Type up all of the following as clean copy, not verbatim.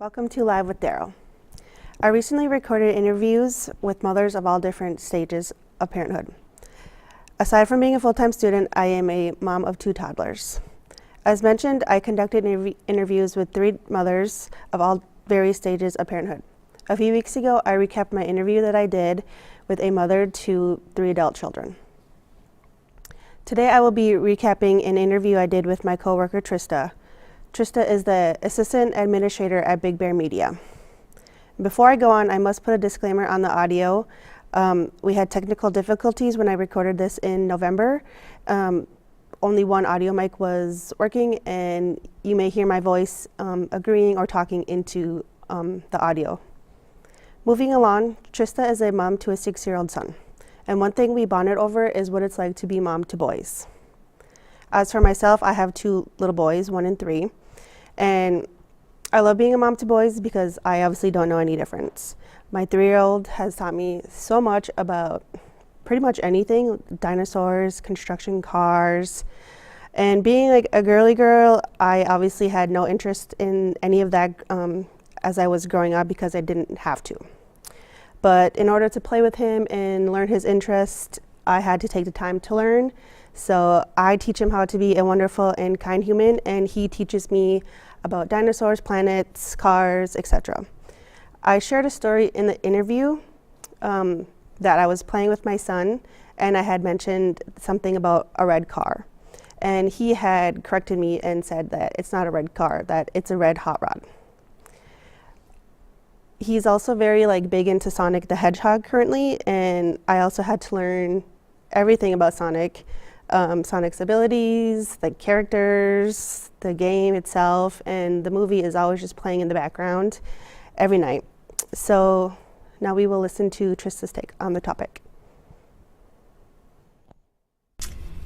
Welcome to Live with Daryl. I recently recorded interviews with mothers of all different stages of parenthood. Aside from being a full-time student, I am a mom of 2 toddlers. As mentioned, I conducted interviews with 3 mothers of all various stages of parenthood. A few weeks ago, I recapped my interview that I did with a mother to 3 adult children. Today, I will be recapping an interview I did with my coworker, Trista. Trista is the assistant administrator at Big Bear Media. Before I go on, I must put a disclaimer on the audio. We had technical difficulties when I recorded this in November. Only one audio mic was working, and you may hear my voice agreeing or talking into the audio. Moving along, Trista is a mom to a 6-year-old son. And one thing we bonded over is what it's like to be mom to boys. As for myself, I have 2 little boys, 1 and 3. And I love being a mom to boys because I obviously don't know any difference. My 3-year-old has taught me so much about pretty much anything, dinosaurs, construction cars. And being like a girly girl, I obviously had no interest in any of that as I was growing up because I didn't have to. But in order to play with him and learn his interest, I had to take the time to learn. So I teach him how to be a wonderful and kind human, and he teaches me about dinosaurs, planets, cars, etc. I shared a story in the interview that I was playing with my son, and I had mentioned something about a red car. And he had corrected me and said that it's not a red car, that it's a red hot rod. He's also very big into Sonic the Hedgehog currently, and I also had to learn everything about Sonic. Sonic's abilities, the characters, the game itself, and the movie is always just playing in the background every night. So now we will listen to Trista's take on the topic.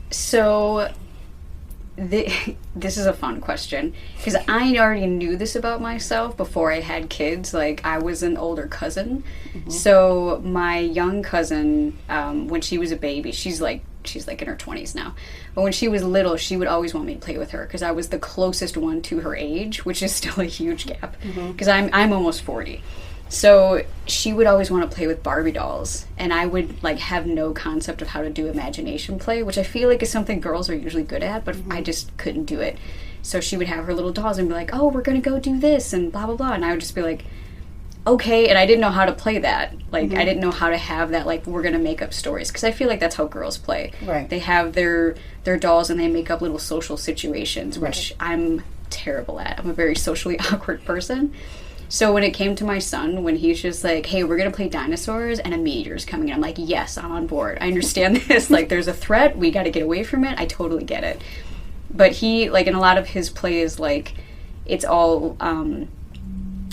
So this is a fun question because I already knew this about myself before I had kids. I was an older cousin. Mm-hmm. So my young cousin, when she was a baby, she's in her 20s now. But when she was little, she would always want me to play with her because I was the closest one to her age, which is still a huge gap because I'm almost 40. So she would always want to play with Barbie dolls, and I would have no concept of how to do imagination play, which I feel like is something girls are usually good at, but I just couldn't do it. So she would have her little dolls and be like, oh, we're going to go do this and blah, blah, blah. And I would just be like, okay, and I didn't know how to play that. I didn't know how to have that, we're going to make up stories, because I feel like that's how girls play. Right. They have their dolls and they make up little social situations, which I'm terrible at. I'm a very socially awkward person. So when it came to my son, when he's just like, hey, we're going to play dinosaurs and a meteor's coming in, I'm like, yes, I'm on board. I understand this. There's a threat. We got to get away from it. I totally get it. But he, in a lot of his plays, it's all, I don't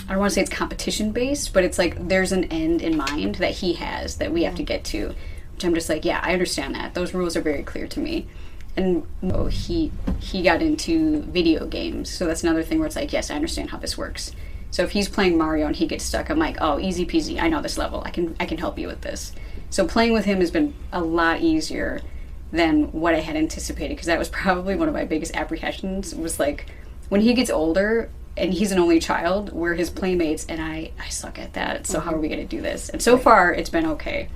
want to say it's competition-based, but it's there's an end in mind that he has that we have to get to, which I'm just yeah, I understand that. Those rules are very clear to me. And he got into video games. So that's another thing where it's yes, I understand how this works. So if he's playing Mario and he gets stuck, I'm like, oh, easy peasy. I know this level. I can help you with this. So playing with him has been a lot easier than what I had anticipated, because that was probably one of my biggest apprehensions. Was when he gets older and he's an only child, we're his playmates, and I suck at that. So how are we going to do this? And so far, it's been okay.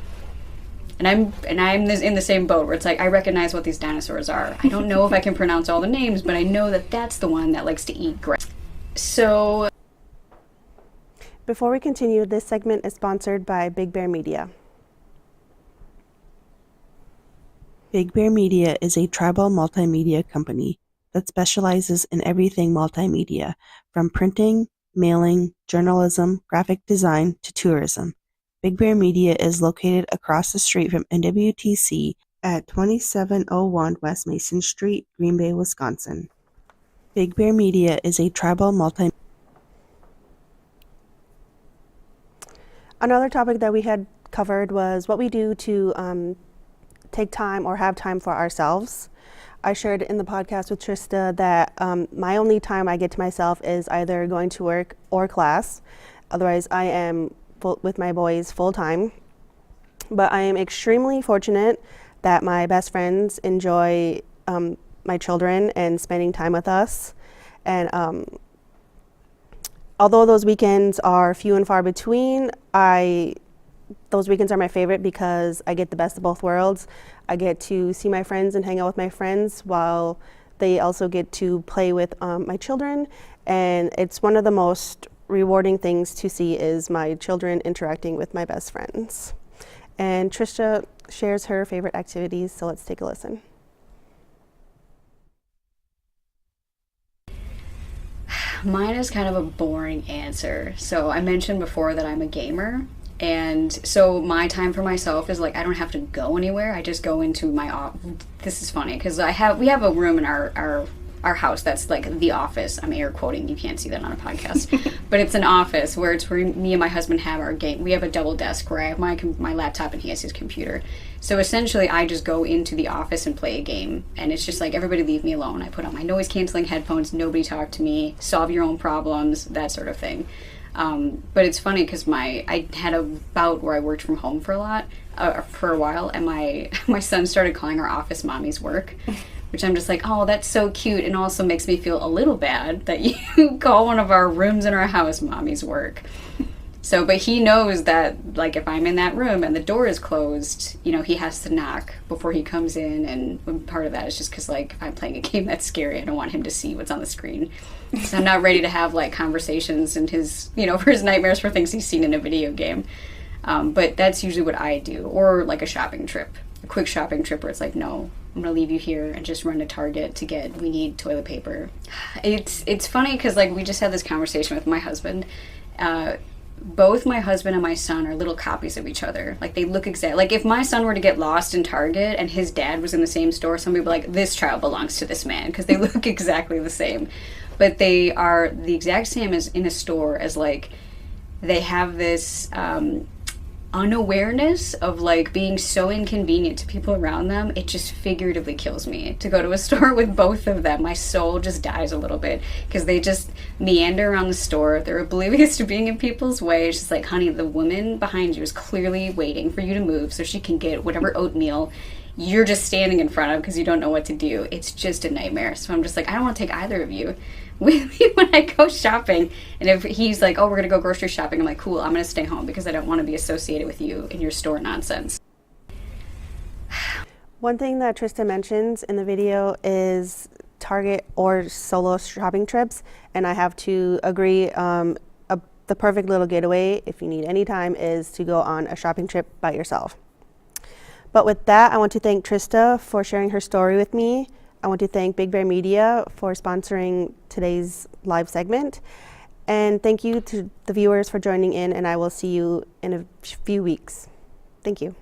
And I'm in the same boat where it's I recognize what these dinosaurs are. I don't know if I can pronounce all the names, but I know that that's the one that likes to eat grass. So before we continue, this segment is sponsored by Big Bear Media. Big Bear Media is a tribal multimedia company that specializes in everything multimedia, from printing, mailing, journalism, graphic design, to tourism. Big Bear Media is located across the street from NWTC at 2701 West Mason Street, Green Bay, Wisconsin. Big Bear Media is a tribal multimedia. Another topic that we had covered was what we do to take time or have time for ourselves. I shared in the podcast with Trista that my only time I get to myself is either going to work or class. Otherwise, I am with my boys full time. But I am extremely fortunate that my best friends enjoy my children and spending time with us. And although those weekends are few and far between, those weekends are my favorite because I get the best of both worlds. I get to see my friends and hang out with my friends while they also get to play with my children. And it's one of the most rewarding things to see is my children interacting with my best friends. And Trisha shares her favorite activities, so let's take a listen. Mine is kind of a boring answer. So I mentioned before that I'm a gamer. And so my time for myself is like I don't have to go anywhere. I just go into my office. This is funny because we have a room in our house that's like the office. I'm air quoting. You can't see that on a podcast, but it's an office where it's where me and my husband have our game. We have a double desk where I have my laptop and he has his computer. So essentially, I just go into the office and play a game, and it's just like everybody leave me alone. I put on my noise canceling headphones. Nobody talk to me. Solve your own problems. That sort of thing. But it's funny because I had a bout where I worked from home for a while, and my son started calling our office mommy's work, which I'm just like, oh, that's so cute, and also makes me feel a little bad that you call one of our rooms in our house mommy's work. So, but he knows that, like, if I'm in that room and the door is closed, he has to knock before he comes in, and part of that is just because, like, if I'm playing a game that's scary, I don't want him to see what's on the screen. So I'm not ready to have, like, conversations and his, for his nightmares for things he's seen in a video game. But that's usually what I do. Or, like, a shopping trip. A quick shopping trip where it's like, no, I'm going to leave you here and just run to Target we need toilet paper. It's funny because, like, we just had this conversation with my husband. Both my husband and my son are little copies of each other. Like, they look exact. Like, if my son were to get lost in Target and his dad was in the same store, somebody would be like, this child belongs to this man, because they look exactly the same. But they are the exact same as in a store as, like, they have this unawareness of, like, being so inconvenient to people around them. It just figuratively kills me to go to a store with both of them. My soul just dies a little bit because they just meander around the store. They're oblivious to being in people's way. It's just like, honey, the woman behind you is clearly waiting for you to move so she can get whatever oatmeal you're just standing in front of because you don't know what to do. It's just a nightmare. So I'm just like, I don't want to take either of you with me when I go shopping. And if he's like, oh, we're going to go grocery shopping, I'm like, cool, I'm going to stay home because I don't want to be associated with you in your store nonsense. One thing that Trista mentions in the video is Target or solo shopping trips, and I have to agree, the perfect little getaway, if you need any time, is to go on a shopping trip by yourself. But with that, I want to thank Trista for sharing her story with me. I want to thank Big Bear Media for sponsoring today's live segment. And thank you to the viewers for joining in, and I will see you in a few weeks. Thank you.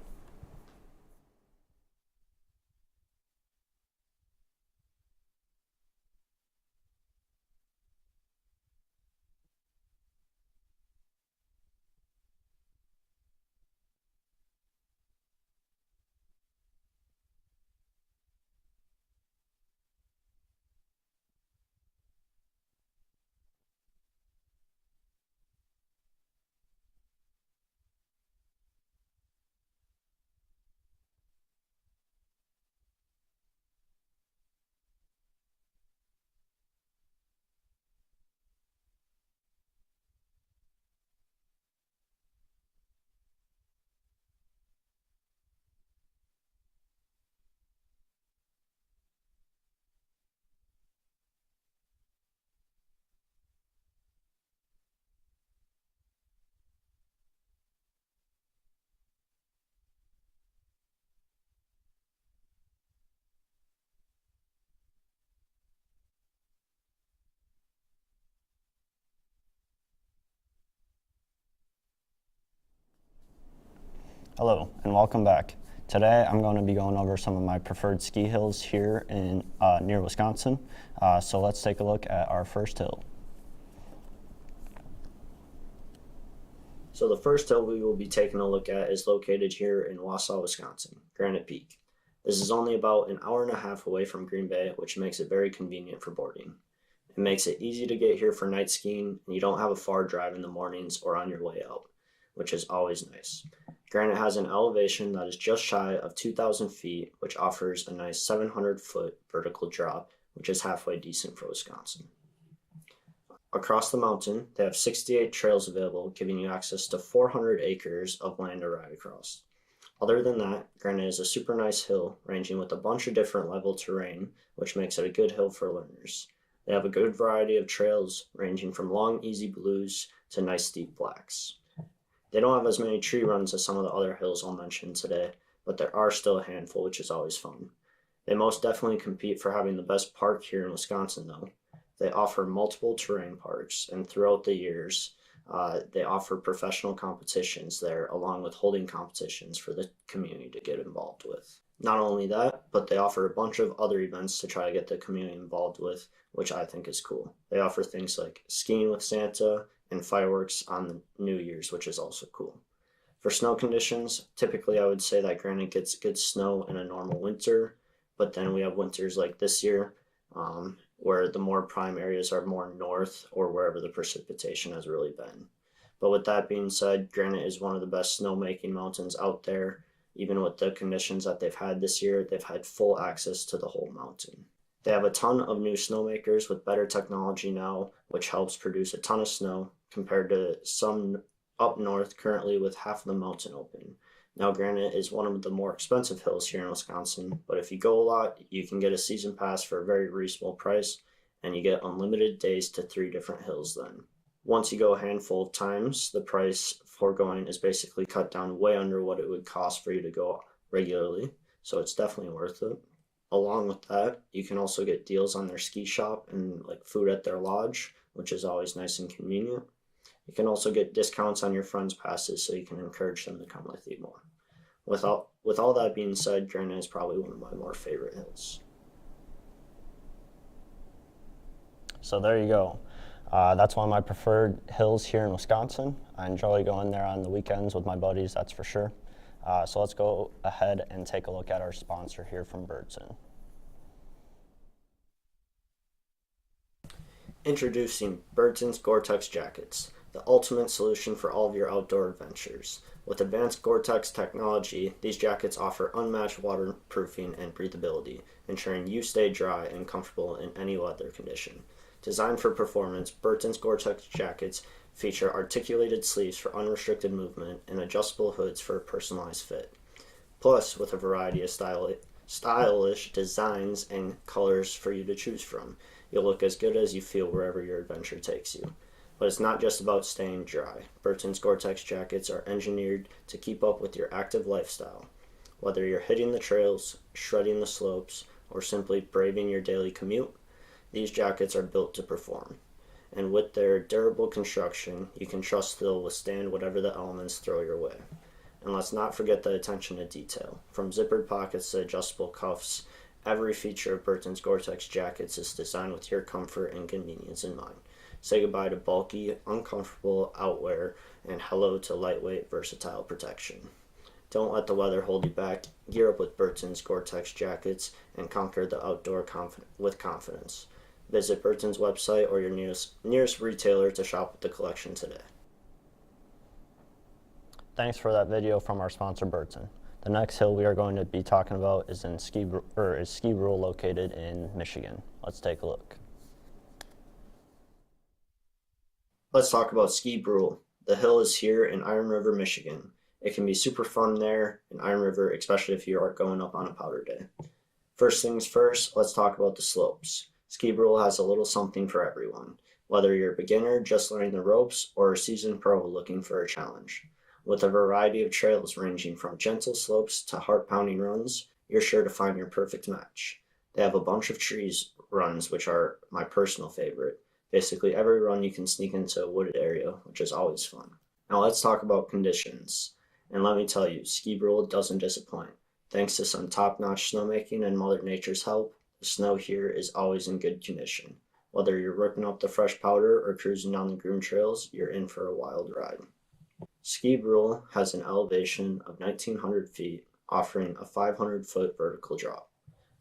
Hello and welcome back. Today I'm going to be going over some of my preferred ski hills here in near Wisconsin. So let's take a look at our first hill. So the first hill we will be taking a look at is located here in Wausau, Wisconsin, Granite Peak. This is only about an hour and a half away from Green Bay, which makes it very convenient for boarding. It makes it easy to get here for night skiing, and you don't have a far drive in the mornings or on your way out, which is always nice. Granite has an elevation that is just shy of 2,000 feet, which offers a nice 700-foot vertical drop, which is halfway decent for Wisconsin. Across the mountain, they have 68 trails available, giving you access to 400 acres of land to ride across. Other than that, Granite is a super nice hill, ranging with a bunch of different level terrain, which makes it a good hill for learners. They have a good variety of trails, ranging from long, easy blues to nice steep blacks. They don't have as many tree runs as some of the other hills I'll mention today, but there are still a handful, which is always fun. They most definitely compete for having the best park here in Wisconsin, though. They offer multiple terrain parks, and throughout the years, they offer professional competitions there, along with holding competitions for the community to get involved with. Not only that, but they offer a bunch of other events to try to get the community involved with, which I think is cool. They offer things like skiing with Santa and fireworks on the New Year's, which is also cool. For snow conditions, typically I would say that Granite gets good snow in a normal winter, but then we have winters like this year, where the more prime areas are more north or wherever the precipitation has really been. But with that being said, Granite is one of the best snowmaking mountains out there. Even with the conditions that they've had this year, they've had full access to the whole mountain. They have a ton of new snowmakers with better technology now, which helps produce a ton of snow compared to some up north currently with half of the mountain open. Now, Granite is one of the more expensive hills here in Wisconsin, but if you go a lot, you can get a season pass for a very reasonable price, and you get unlimited days to 3 different hills then. Once you go a handful of times, the price for going is basically cut down way under what it would cost for you to go regularly, so it's definitely worth it. Along with that, you can also get deals on their ski shop and like food at their lodge, which is always nice and convenient. You can also get discounts on your friends' passes so you can encourage them to come with you more. With all that being said, Granite is probably one of my more favorite hills. So there you go. That's one of my preferred hills here in Wisconsin. I enjoy going there on the weekends with my buddies, that's for sure. So let's go ahead and take a look at our sponsor here from Birdson. Introducing Birdson's Gore-Tex jackets, the ultimate solution for all of your outdoor adventures. With advanced Gore-Tex technology, these jackets offer unmatched waterproofing and breathability, ensuring you stay dry and comfortable in any weather condition. Designed for performance, Burton's Gore-Tex jackets feature articulated sleeves for unrestricted movement and adjustable hoods for a personalized fit. Plus, with a variety of stylish designs and colors for you to choose from, you'll look as good as you feel wherever your adventure takes you. But it's not just about staying dry. Burton's Gore-Tex jackets are engineered to keep up with your active lifestyle. Whether you're hitting the trails, shredding the slopes, or simply braving your daily commute, these jackets are built to perform. And with their durable construction, you can trust they'll withstand whatever the elements throw your way. And let's not forget the attention to detail. From zippered pockets to adjustable cuffs, every feature of Burton's Gore-Tex jackets is designed with your comfort and convenience in mind. Say goodbye to bulky, uncomfortable outwear, and hello to lightweight, versatile protection. Don't let the weather hold you back. Gear up with Burton's Gore-Tex jackets and conquer the outdoor with confidence. Visit Burton's website or your nearest retailer to shop with the collection today. Thanks for that video from our sponsor, Burton. The next hill we are going to be talking about is Ski Rural, located in Michigan. Let's take a look. Let's talk about Ski Rural. The hill is here in Iron River, Michigan. It can be super fun there in Iron River, especially if you are going up on a powder day. First things first, let's talk about the slopes. Ski Rural has a little something for everyone, whether you're a beginner just learning the ropes or a seasoned pro looking for a challenge. With a variety of trails ranging from gentle slopes to heart-pounding runs, you're sure to find your perfect match. They have a bunch of trees runs, which are my personal favorite. Basically every run you can sneak into a wooded area, which is always fun. Now let's talk about conditions. And let me tell you, Ski Rural doesn't disappoint. Thanks to some top-notch snowmaking and Mother Nature's help, the snow here is always in good condition. Whether you're ripping up the fresh powder or cruising down the groomed trails, you're in for a wild ride. Ski Rural has an elevation of 1,900 feet, offering a 500-foot vertical drop.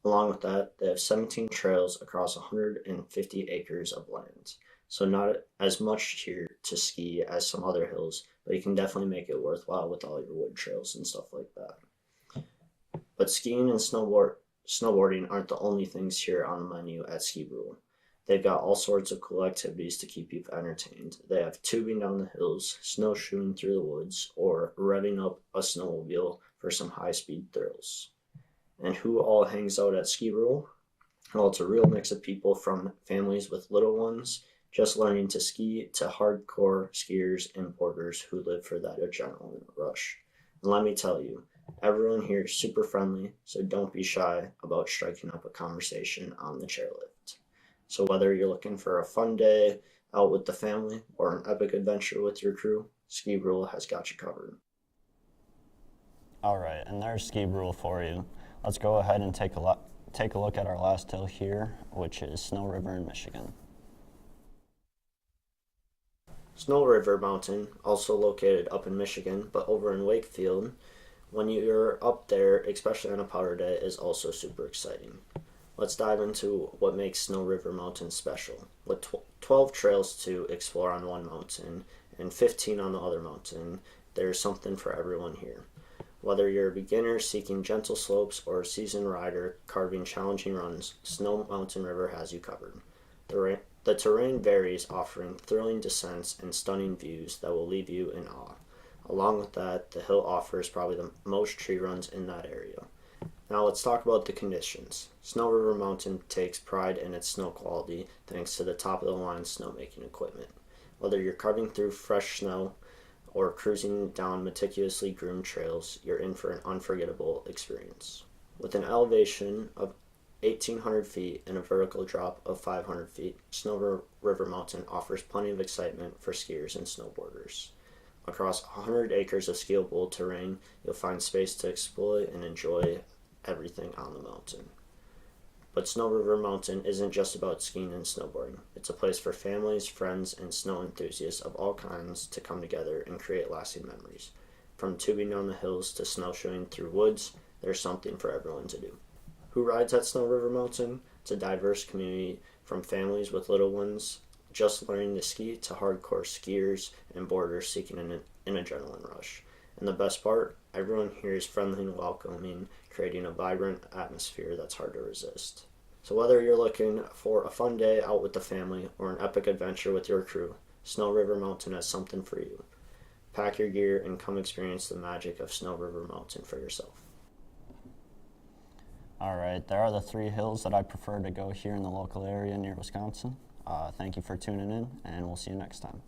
Along with that, they have 17 trails across 150 acres of land. So not as much here to ski as some other hills, but you can definitely make it worthwhile with all your wood trails and stuff like that. But skiing and snowboarding aren't the only things here on the menu at Ski Rural. They've got all sorts of cool activities to keep you entertained. They have tubing down the hills, snowshoeing through the woods, or revving up a snowmobile for some high speed thrills. And who all hangs out at Ski Rule? Well, it's a real mix of people from families with little ones just learning to ski to hardcore skiers and boarders who live for that adrenaline rush. And let me tell you, everyone here is super friendly, so don't be shy about striking up a conversation on the chairlift. So whether you're looking for a fun day out with the family or an epic adventure with your crew, Ski Rule has got you covered. All right, and there's Ski Rule for you. Let's go ahead and take a look at our last hill here, which is Snow River in Michigan. Snow River Mountain, also located up in Michigan, but over in Wakefield, when you're up there, especially on a powder day, is also super exciting. Let's dive into what makes Snow River Mountain special. With 12 trails to explore on one mountain and 15 on the other mountain, there's something for everyone here. Whether you're a beginner seeking gentle slopes or a seasoned rider carving challenging runs, Snow Mountain River has you covered. The terrain varies, offering thrilling descents and stunning views that will leave you in awe. Along with that, the hill offers probably the most tree runs in that area. Now let's talk about the conditions. Snow River Mountain takes pride in its snow quality thanks to the top-of-the-line snowmaking equipment. Whether you're carving through fresh snow or cruising down meticulously groomed trails, you're in for an unforgettable experience. With an elevation of 1,800 feet and a vertical drop of 500 feet, Snow River Mountain offers plenty of excitement for skiers and snowboarders. Across 100 acres of skiable terrain, you'll find space to exploit and enjoy everything on the mountain. But Snow River Mountain isn't just about skiing and snowboarding. It's a place for families, friends, and snow enthusiasts of all kinds to come together and create lasting memories. From tubing down the hills to snowshoeing through woods, there's something for everyone to do. Who rides at Snow River Mountain? It's a diverse community from families with little ones just learning to ski to hardcore skiers and boarders seeking an adrenaline rush. And the best part, everyone here is friendly and welcoming, creating a vibrant atmosphere that's hard to resist. So whether you're looking for a fun day out with the family or an epic adventure with your crew, Snow River Mountain has something for you. Pack your gear and come experience the magic of Snow River Mountain for yourself. All right, there are the 3 hills that I prefer to go here in the local area near Wisconsin. Thank you for tuning in, and we'll see you next time.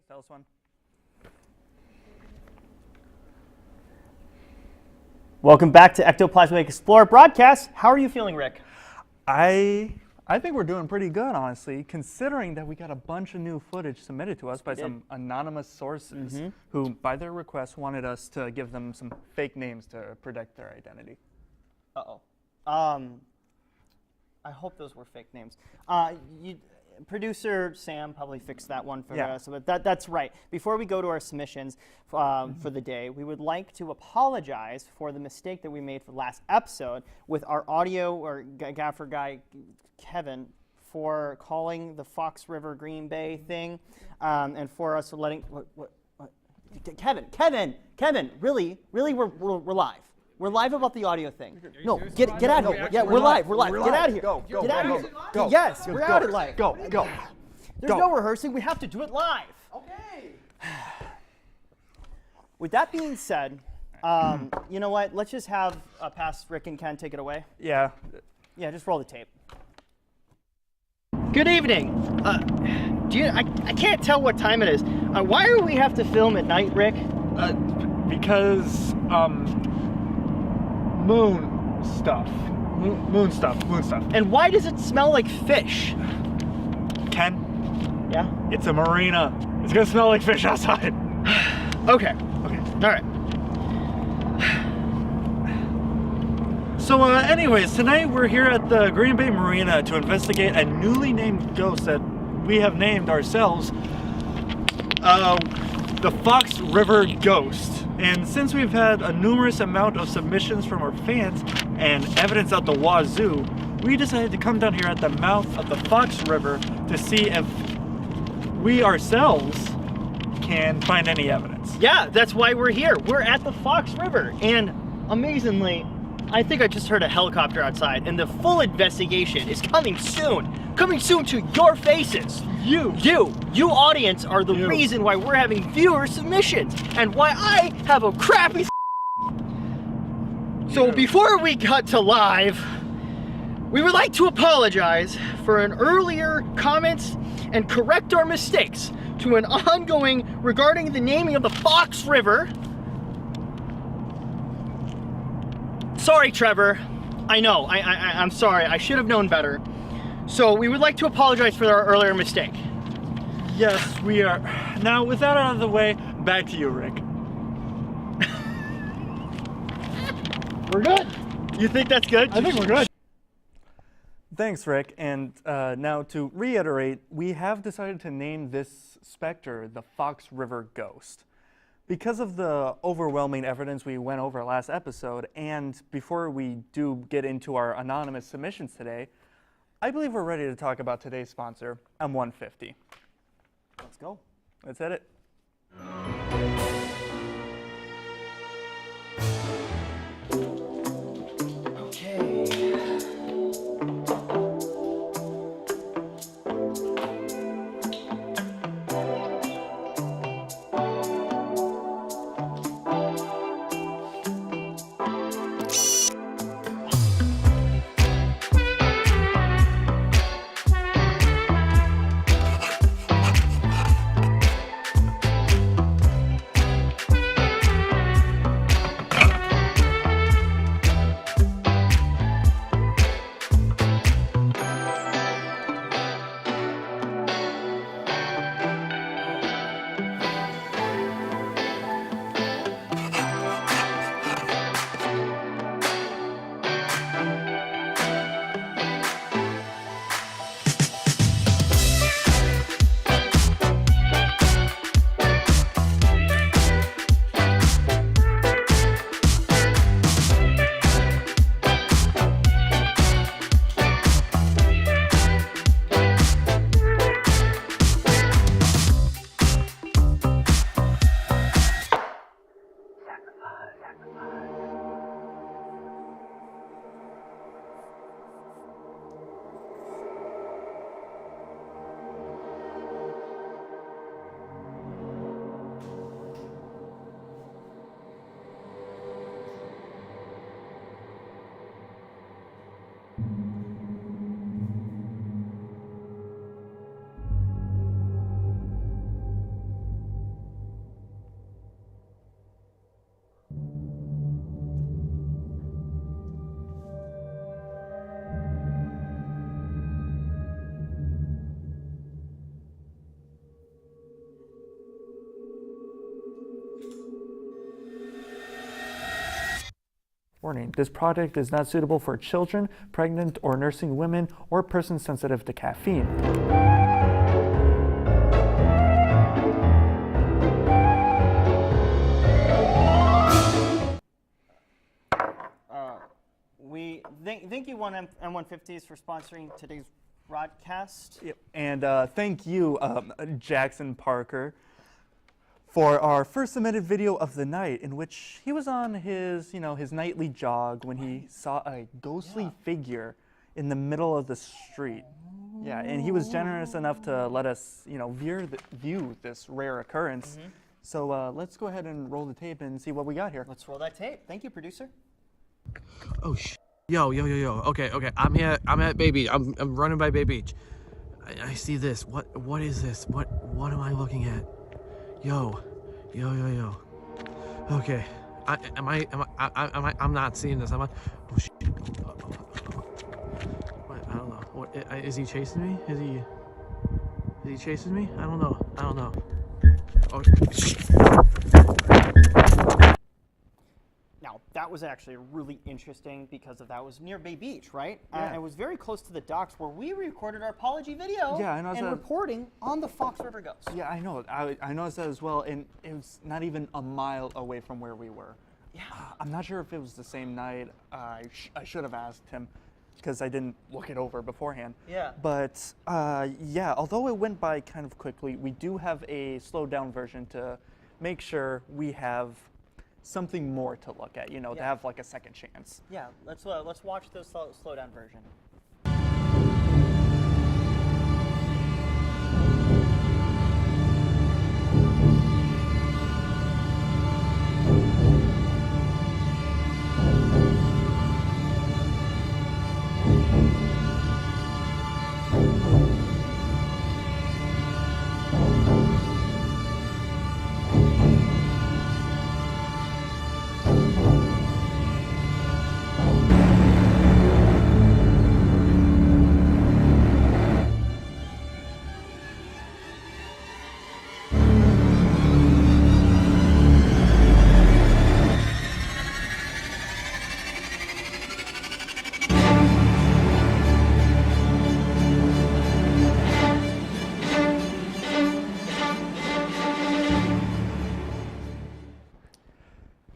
tell us one. Welcome back to Ectoplasmic Explorer broadcast. How are you feeling, Rick? I think we're doing pretty good, honestly, considering that we got a bunch of new footage submitted to us by some anonymous sources who, by their request, wanted us to give them some fake names to protect their identity. Uh-oh. I hope those were fake names. Producer Sam probably fixed that one for us, but that's right. Before we go to our submissions for the day, we would like to apologize for the mistake that we made for the last episode with our audio or gaffer guy, Kevin, for calling the Fox River Green Bay thing, and for us letting Kevin, really, we're live. We're live about the audio thing. No, get out of here. Yeah, we're live. Get out of here. Get out of here. Yes, we're out of live. Go. There's no rehearsing. We have to do it live. Okay. With that being said, you know what? Let's just have past Rick and Ken take it away. Yeah. Yeah, just roll the tape. Good evening. I can't tell what time it is. Why do we have to film at night, Rick? Because moon stuff. And why does it smell like fish? Ken, Yeah? it's a marina. It's gonna smell like fish outside. Okay. All right. So anyways, tonight we're here at the Green Bay Marina to investigate a newly named ghost that we have named ourselves the Fox River Ghost. And since we've had a numerous amount of submissions from our fans and evidence out the wazoo, we decided to come down here at the mouth of the Fox River to see if we ourselves can find any evidence. Yeah, that's why we're here. We're at the Fox River. And amazingly, I think I just heard a helicopter outside, and the full investigation is coming soon. Coming soon to your faces. You audience are the reason why we're having viewer submissions and why I have a crappy So before we cut to live, we would like to apologize for an earlier comments and correct our mistakes to an ongoing regarding the naming of the Fox River. Sorry, Trevor. I know, I'm sorry. I should have known better. So we would like to apologize for our earlier mistake. Yes, we are. Now, with that out of the way, back to you, Rick. We're good. You think that's good? I think we're good. Thanks, Rick. And now to reiterate, we have decided to name this specter the Fox River Ghost. Because of the overwhelming evidence we went over last episode, and before we do get into our anonymous submissions today, I believe we're ready to talk about today's sponsor, M150. Let's go. Let's hit it. Warning, this product is not suitable for children, pregnant or nursing women, or persons sensitive to caffeine. We thank you, N150s, for sponsoring today's broadcast. Yep. And thank you, Jackson Parker, for our first submitted video of the night, in which he was on his, his nightly jog when he saw a ghostly figure in the middle of the street. Yeah, and he was generous enough to let us, view this rare occurrence. So let's go ahead and roll the tape and see what we got here. Let's roll that tape. Thank you, producer. Oh Yo. Okay. I'm here. I'm at Bay Beach. I'm running by Bay Beach. I see this. What is this? What am I looking at? Yo. Okay. I'm not seeing this. Oh shit. What? I don't know. What is he chasing me? Is he chasing me? I don't know. Oh shit. Now, that was actually really interesting because that was near Bay Beach, right? Yeah. And it was very close to the docks where we recorded our apology video Yeah, I know and that. reporting on the Fox River Ghost. Yeah, I know. I noticed that as well, and it was not even a mile away from where we were. Yeah. I'm not sure if it was the same night. I should have asked him because I didn't look it over beforehand. Yeah. But yeah, although it went by kind of quickly, we do have a slowed down version to make sure we have something more to look at, to have like a second chance. Yeah, let's watch the slow down version.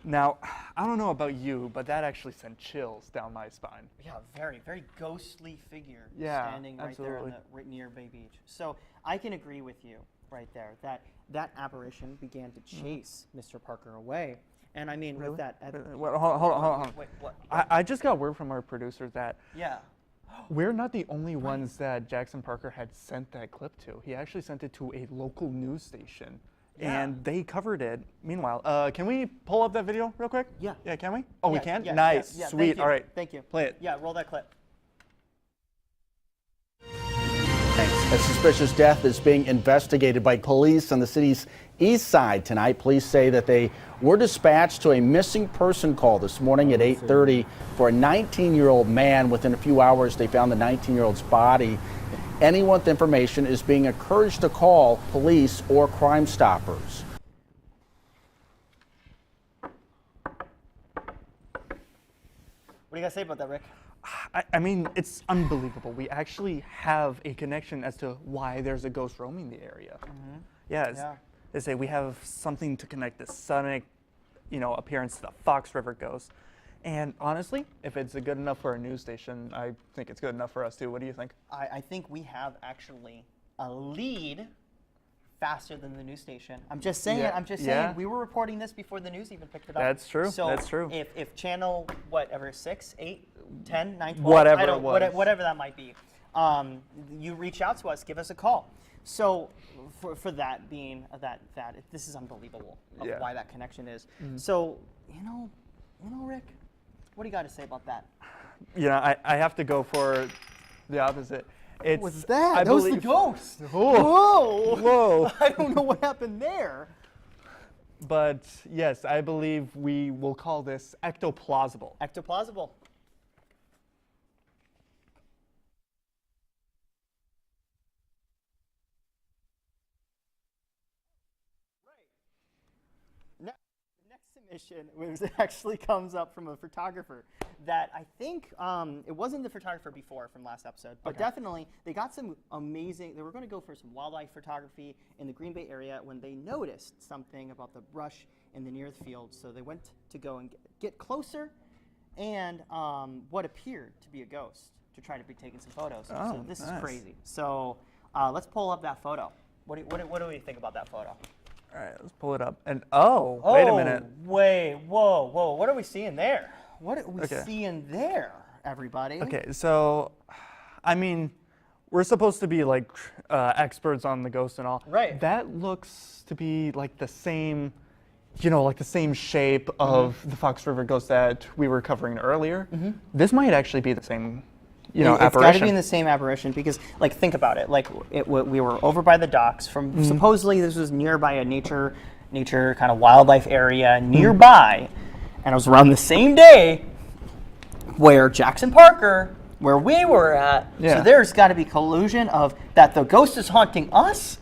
Now, I don't know about you, but that actually sent chills down my spine. Yeah, very, very ghostly figure absolutely. standing right there right near Bay Beach. So I can agree with you right there that apparition began to chase Mr. Parker away. And I mean, Really? with that. Wait, hold on. Wait, what? I just got word from our producer that Yeah. we're not the only ones that Jackson Parker had sent that clip to. He actually sent it to a local news station. Yeah. And they covered it. Meanwhile, can we pull up that video real quick? Yeah. Yeah, can we? Oh, we Yeah, can? yeah, Nice. yeah, Sweet. thank you. All right. Thank you. Play it. Yeah, roll that clip. A suspicious death is being investigated by police on the city's east side tonight. Police say that they were dispatched to a missing person call this morning at 8:30 for a 19-year-old man. Within a few hours, they found the 19-year-old's body. Anyone with information is being encouraged to call police or Crime Stoppers. What do you guys say about that, Rick? I mean, it's unbelievable. We actually have a connection as to why there's a ghost roaming the area. Yeah, they say we have something to connect the sonic, appearance to the Fox River ghost. And honestly, if it's good enough for a news station, I think it's good enough for us too. What do you think? I think we have actually a lead faster than the news station. I'm just saying. Yeah, I'm just yeah. saying. We were reporting this before the news even picked it up. That's true, So that's true. If channel whatever 6, 8, 10, 9, 12, Whatever I don't, it was. whatever that might be, you reach out to us, give us a call. So for that being that this is unbelievable of Yeah. why that connection is. So Rick, what do you got to say about that? I have to go for the opposite. It's, What's that? I That was the believe- ghost. Whoa. Whoa. Whoa. I don't know what happened there. But yes, I believe we will call this ectoplausible. Ectoplausible. Right. Next submission actually comes up from a photographer that I think it wasn't the photographer before from last episode, but definitely they got some amazing. They were going to go for some wildlife photography in the Green Bay area when they noticed something about the brush in the near the field. So they went to go and get closer, and what appeared to be a ghost to try to be taking some photos. So this is crazy. So let's pull up that photo. What do we think about that photo? All right, let's pull it up. And wait a minute. Whoa. What are we seeing there? What are we seeing there, everybody? Okay, so, I mean, we're supposed to be like experts on the ghosts and all. Right. That looks to be like the same, like the same shape of the Fox River ghost that we were covering earlier. This might actually be the same, apparition. It's got to be in the same apparition because, like, think about it. Like, we were over by the docks. From supposedly this was nearby a nature kind of wildlife area nearby, and it was around the same day where Jackson Parker, where we were at. Yeah. So there's got to be collusion of that the ghost is haunting us,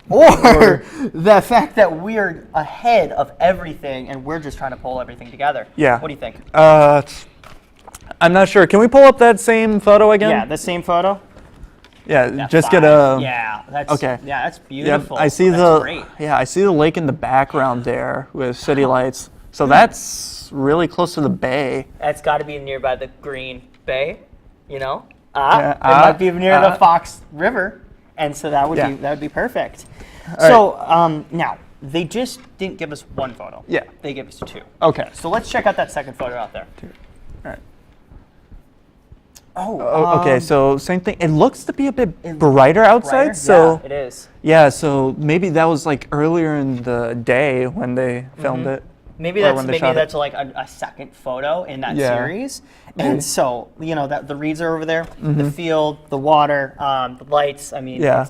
or the fact that we're ahead of everything and we're just trying to pull everything together. Yeah. What do you think? I'm not sure. Can we pull up that same photo again? Yeah, the same photo. Yeah, just get a. Yeah, that's okay. Yeah, that's beautiful. Yeah, I see that's great. I see the lake in the background there with city lights. So that's really close to the bay. That's got to be nearby the Green Bay, It Yeah, might be near the Fox River, and so that would be perfect. So now they just didn't give us one photo. Yeah. They gave us two. Okay. So let's check out that second photo out there. All right. Oh. So same thing. It looks to be a bit brighter outside. Brighter? So yeah, it is. Yeah, so maybe that was like earlier in the day when they filmed it. Maybe that's like a second photo in that series, and so that the reeds are over there, the field, the water, the lights. I mean, that's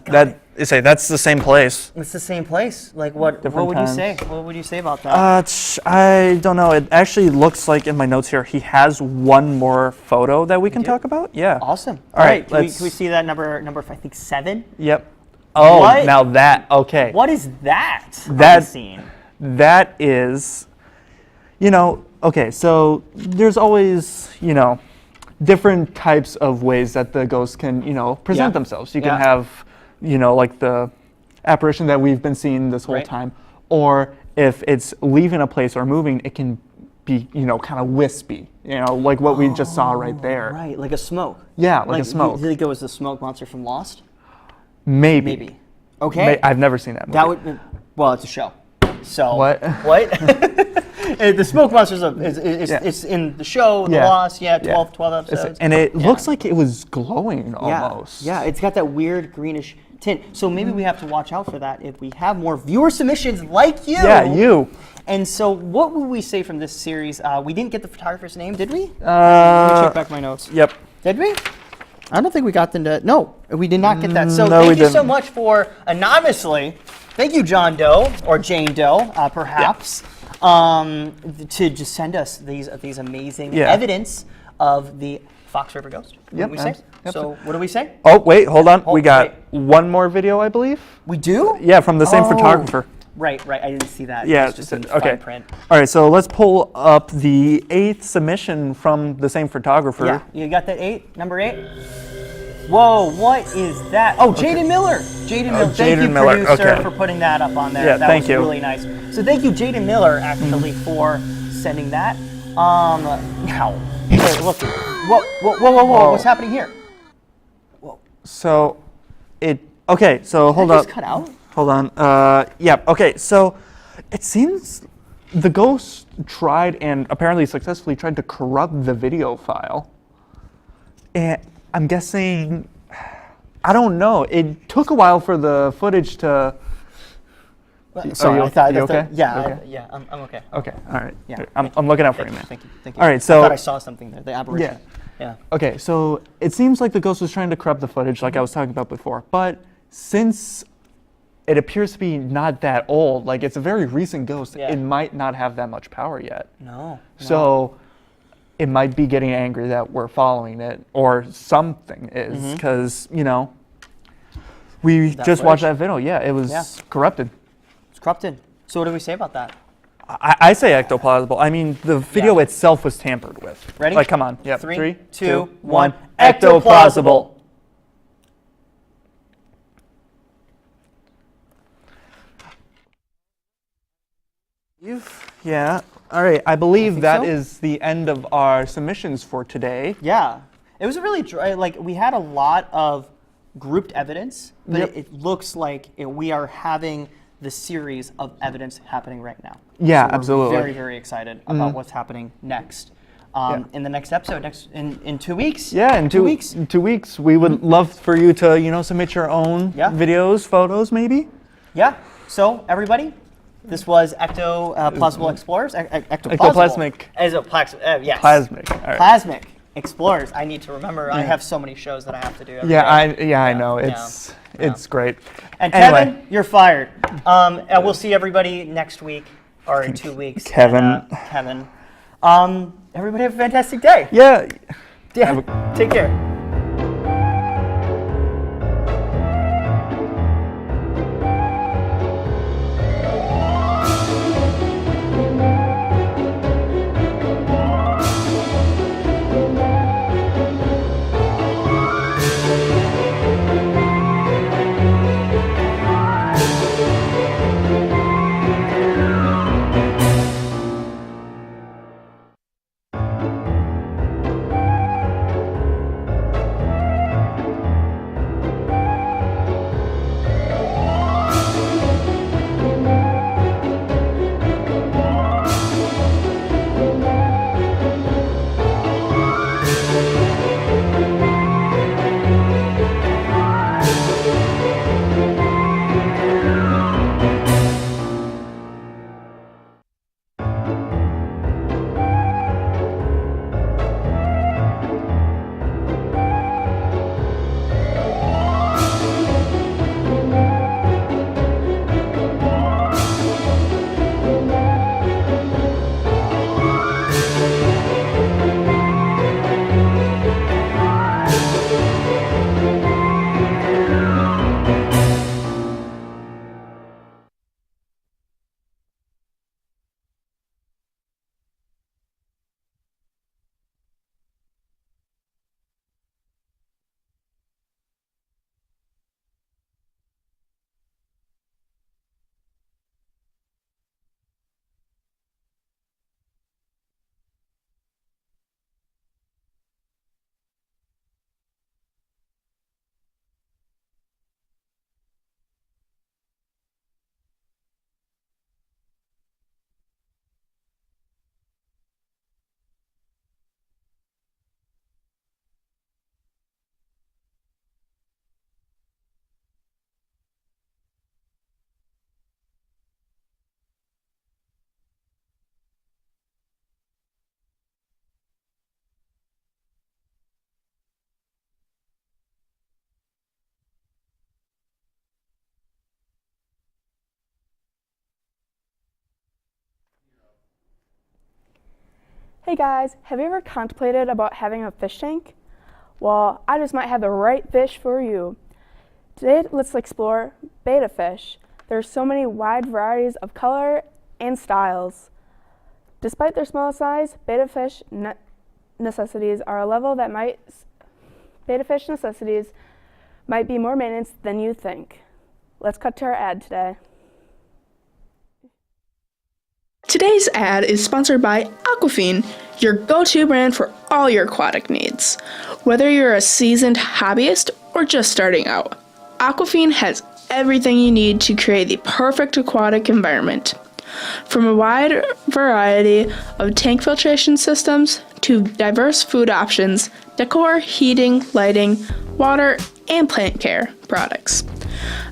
the same place. It's the same place. Like what Different would times. you say? What would you say about that? I don't know. It actually looks like in my notes here he has one more photo that we can talk about. Yeah. Awesome. All right. Can we see that number? I think 7. Yep. Oh, What? now that okay. What is that? That scene. That is. Okay, so there's always, different types of ways that the ghosts can, present themselves. You can have, like the apparition that we've been seeing this whole time, or if it's leaving a place or moving, it can be, kind of wispy, like what we just saw right there. Right, like a smoke. Yeah, like a smoke. You think it was the smoke monster from Lost? Maybe. Okay. I've never seen that movie. That would. Well, it's a show. So. What? The smoke monster is in the show, The Lost, 12 episodes. And it looks like it was glowing almost. Yeah, it's got that weird greenish tint. So maybe we have to watch out for that if we have more viewer submissions like you. Yeah, you. And so what would we say from this series? We didn't get the photographer's name, did we? Let me check back my notes. Yep. Did we? I don't think we got them to. No, we did not get that. So No, thank you so didn't. much for anonymously. Thank you, John Doe or Jane Doe, perhaps. To just send us these amazing evidence of the Fox River Ghost. What do we say? So what do we say? Oh, wait, hold on. We got one more video, I believe. We do? Yeah, from the same photographer. Right. I didn't see that. Yeah, It's just in okay. fine print. All right, so let's pull up the 8th submission from the same photographer. Yeah, you got that number 8? Whoa, what is that? Oh, Jaden Miller. Jaden Miller. Thank you, Miller. producer, Okay. for putting that up on there. Yeah, that thank was you. really nice. So thank you, Jaden Miller, actually, for sending that. Now, wait, look. Whoa, what's happening here? So, okay, so hold Did up. that just cut out? Hold on. Yeah, okay, so it seems the ghost tried and apparently successfully tried to corrupt the video file. And I'm guessing, I don't know. It took a while for the footage to. Sorry, I thought. You okay? I'm okay. Okay, all right. Yeah. I'm looking out for you, man. Thank you. All right, so. I thought I saw something there. The apparition. Yeah. Okay, so it seems like the ghost was trying to corrupt the footage, like I was talking about before. But since it appears to be not that old, like it's a very recent ghost, it might not have that much power yet. No. So it might be getting angry that we're following it, or something is, because, we just watched that video. Yeah, it was corrupted. It's corrupted. So what do we say about that? I say ectoplasmal. I mean, the video itself was tampered with. Ready? Like, come on. Yep. 3, 2, 1. Ectoplasmal. Yeah. All right. I believe that is the end of our submissions for today. Yeah. It was a really dry, like, we had a lot of grouped evidence, but it looks like we are having the series of evidence happening right now. Yeah, so we're absolutely. very, very excited about what's happening next. In the next episode, in 2 weeks. Yeah, in 2 weeks. In 2 weeks, we would love for you to, submit your own videos, photos, maybe. Yeah. So everybody, this was Ectoplasmal Explorers. Ectoplasmic. Yes. Plasmic. All right. Plasmic Explorers. I need to remember. I have so many shows that I have to do. Every day. I know. It's great. And anyway. Kevin, you're fired. And we'll see everybody next week or in 2 weeks. Kevin. Kevin. Everybody have a fantastic day. Yeah. Take care. Hey guys, have you ever contemplated about having a fish tank? Well, I just might have the right fish for you. Today, let's explore betta fish. There are so many wide varieties of color and styles. Despite their small size, betta fish necessities are a level that might be more maintenance than you think. Let's cut to our ad today. Today's ad is sponsored by Aquafine, your go-to brand for all your aquatic needs. Whether you're a seasoned hobbyist or just starting out, Aquafine has everything you need to create the perfect aquatic environment. From a wide variety of tank filtration systems to diverse food options, decor, heating, lighting, water, and plant care products,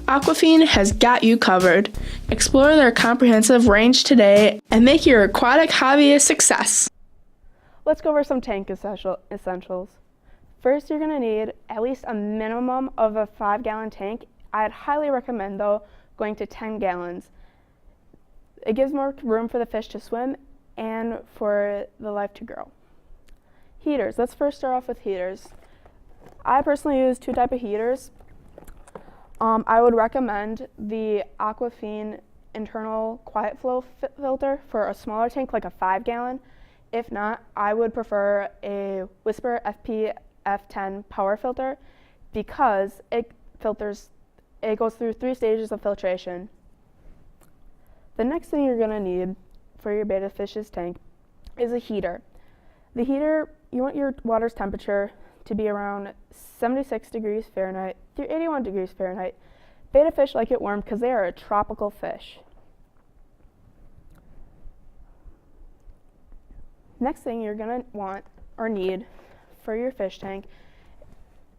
Aquafine has got you covered. Explore their comprehensive range today and make your aquatic hobby a success. Let's go over some tank essentials. First, you're going to need at least a minimum of a 5-gallon tank. I'd highly recommend, though, going to 10 gallons. It gives more room for the fish to swim and for the life to grow. Heaters. Let's first start off with heaters. I personally use 2 types of heaters. I would recommend the Aquafine internal quiet flow filter for a smaller tank, like a 5-gallon. If not, I would prefer a Whisper FP-F10 power filter because it goes through 3 stages of filtration. The next thing you're gonna need for your betta fish's tank is a heater. The heater, you want your water's temperature to be around 76 degrees Fahrenheit through 81 degrees Fahrenheit. Betta fish like it warm because they are a tropical fish. Next thing you're gonna want or need for your fish tank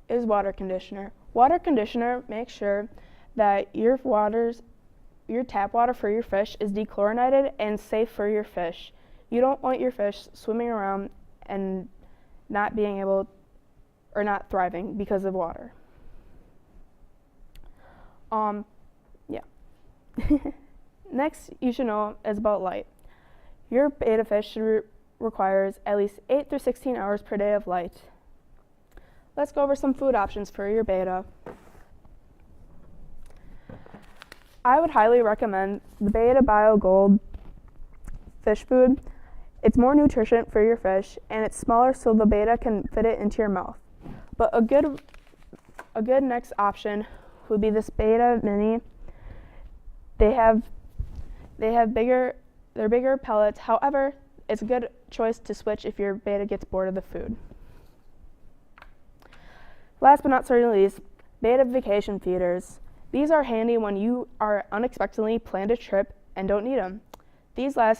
is water conditioner. Water conditioner makes sure that your tap water for your fish is dechlorinated and safe for your fish. You don't want your fish swimming around and not being able or not thriving because of water. Yeah. Next, you should know is about light. Your betta fish requires at least 8 through 16 hours per day of light. Let's go over some food options for your betta. I would highly recommend the Betta Bio Gold fish food. It's more nutrient for your fish and it's smaller so the betta can fit it into your mouth. But a good next option would be this Betta Mini. They're bigger pellets. However, it's a good choice to switch if your betta gets bored of the food. Last but not certainly least, betta vacation feeders. These are handy when you are unexpectedly planned a trip and don't need them.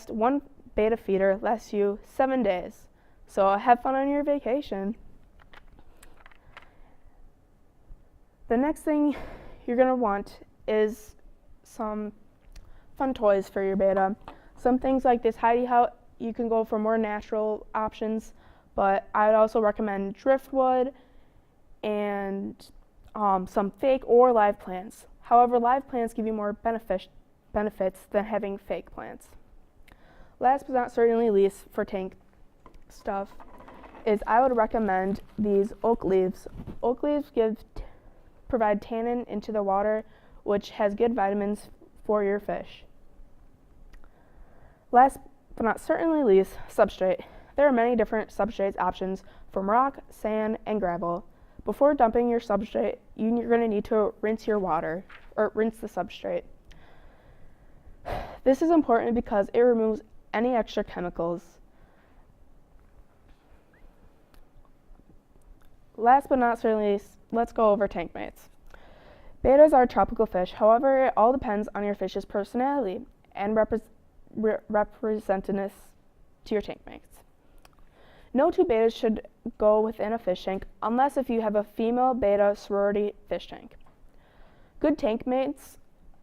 One betta feeder lasts you 7 days. So have fun on your vacation. The next thing you're gonna want is some fun toys for your betta. Some things like this hidey hole, you can go for more natural options, but I would also recommend driftwood and some fake or live plants. However, live plants give you more benefits than having fake plants. Last but not certainly least for tank stuff is I would recommend these oak leaves. Oak leaves provide tannin into the water, which has good vitamins for your fish. Last but not certainly least, substrate. There are many different substrate options from rock, sand, and gravel. Before dumping your substrate, you're going to need to rinse your water, or rinse the substrate. This is important because it removes any extra chemicals. Last but not certainly least, let's go over tank mates. Bettas are tropical fish, however, it all depends on your fish's personality and representativeness to your tank mates. No 2 bettas should go within a fish tank unless if you have a female betta sorority fish tank. Good tank mates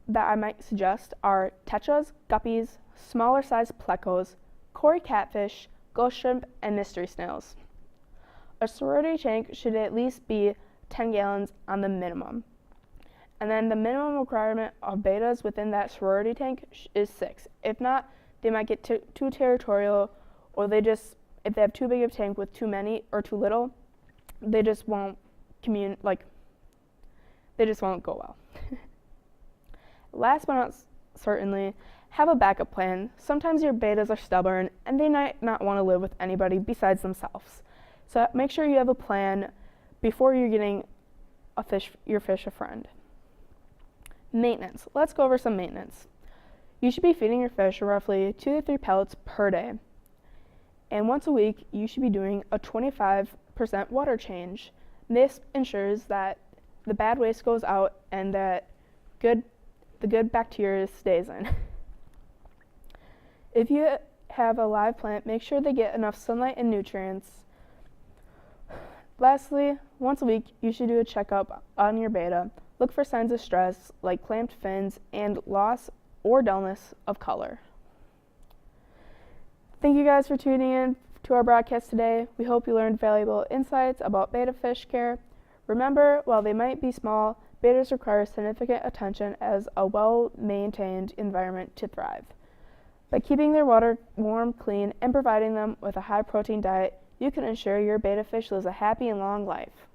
that I might suggest are tetras, guppies, smaller sized plecos, koi catfish, ghost shrimp, and mystery snails. A sorority tank should at least be 10 gallons on the minimum. And then the minimum requirement of bettas within that sorority tank is 6. If not, they might get too territorial, or if they have too big of a tank with too many or too little, they just won't go well. Last but not certainly, have a backup plan. Sometimes your bettas are stubborn and they might not want to live with anybody besides themselves. So make sure you have a plan before you're getting your fish a friend. Maintenance. Let's go over some maintenance. You should be feeding your fish roughly 2 to 3 pellets per day. And once a week, you should be doing a 25% water change. This ensures that the bad waste goes out and that the good bacteria stays in. If you have a live plant, make sure they get enough sunlight and nutrients. Lastly, once a week, you should do a checkup on your betta. Look for signs of stress like clamped fins and loss or dullness of color. Thank you guys for tuning in to our broadcast today. We hope you learned valuable insights about betta fish care. Remember, while they might be small, bettas require significant attention as a well-maintained environment to thrive. By keeping their water warm, clean, and providing them with a high-protein diet, you can ensure your betta fish lives a happy and long life.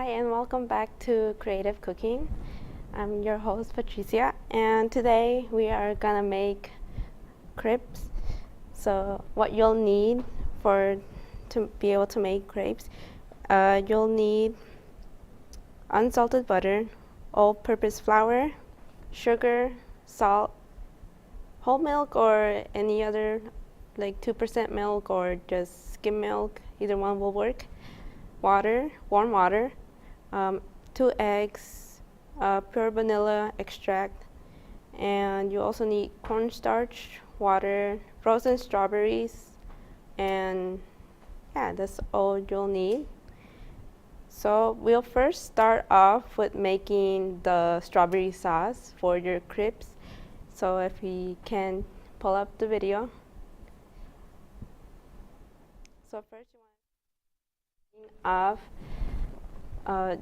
and welcome back to Creative Cooking. I'm your host Patricia, and today we are gonna make crepes. So what you'll need to be able to make crepes, you'll need unsalted butter, all-purpose flour, sugar, salt, whole milk or any other like 2% milk or just skim milk, either one will work. Water, warm water, 2 eggs, pure vanilla extract, and you also need cornstarch, water, frozen strawberries, and yeah, that's all you'll need. So we'll first start off with making the strawberry sauce for your crepes. So if we can pull up the video. So first you want to off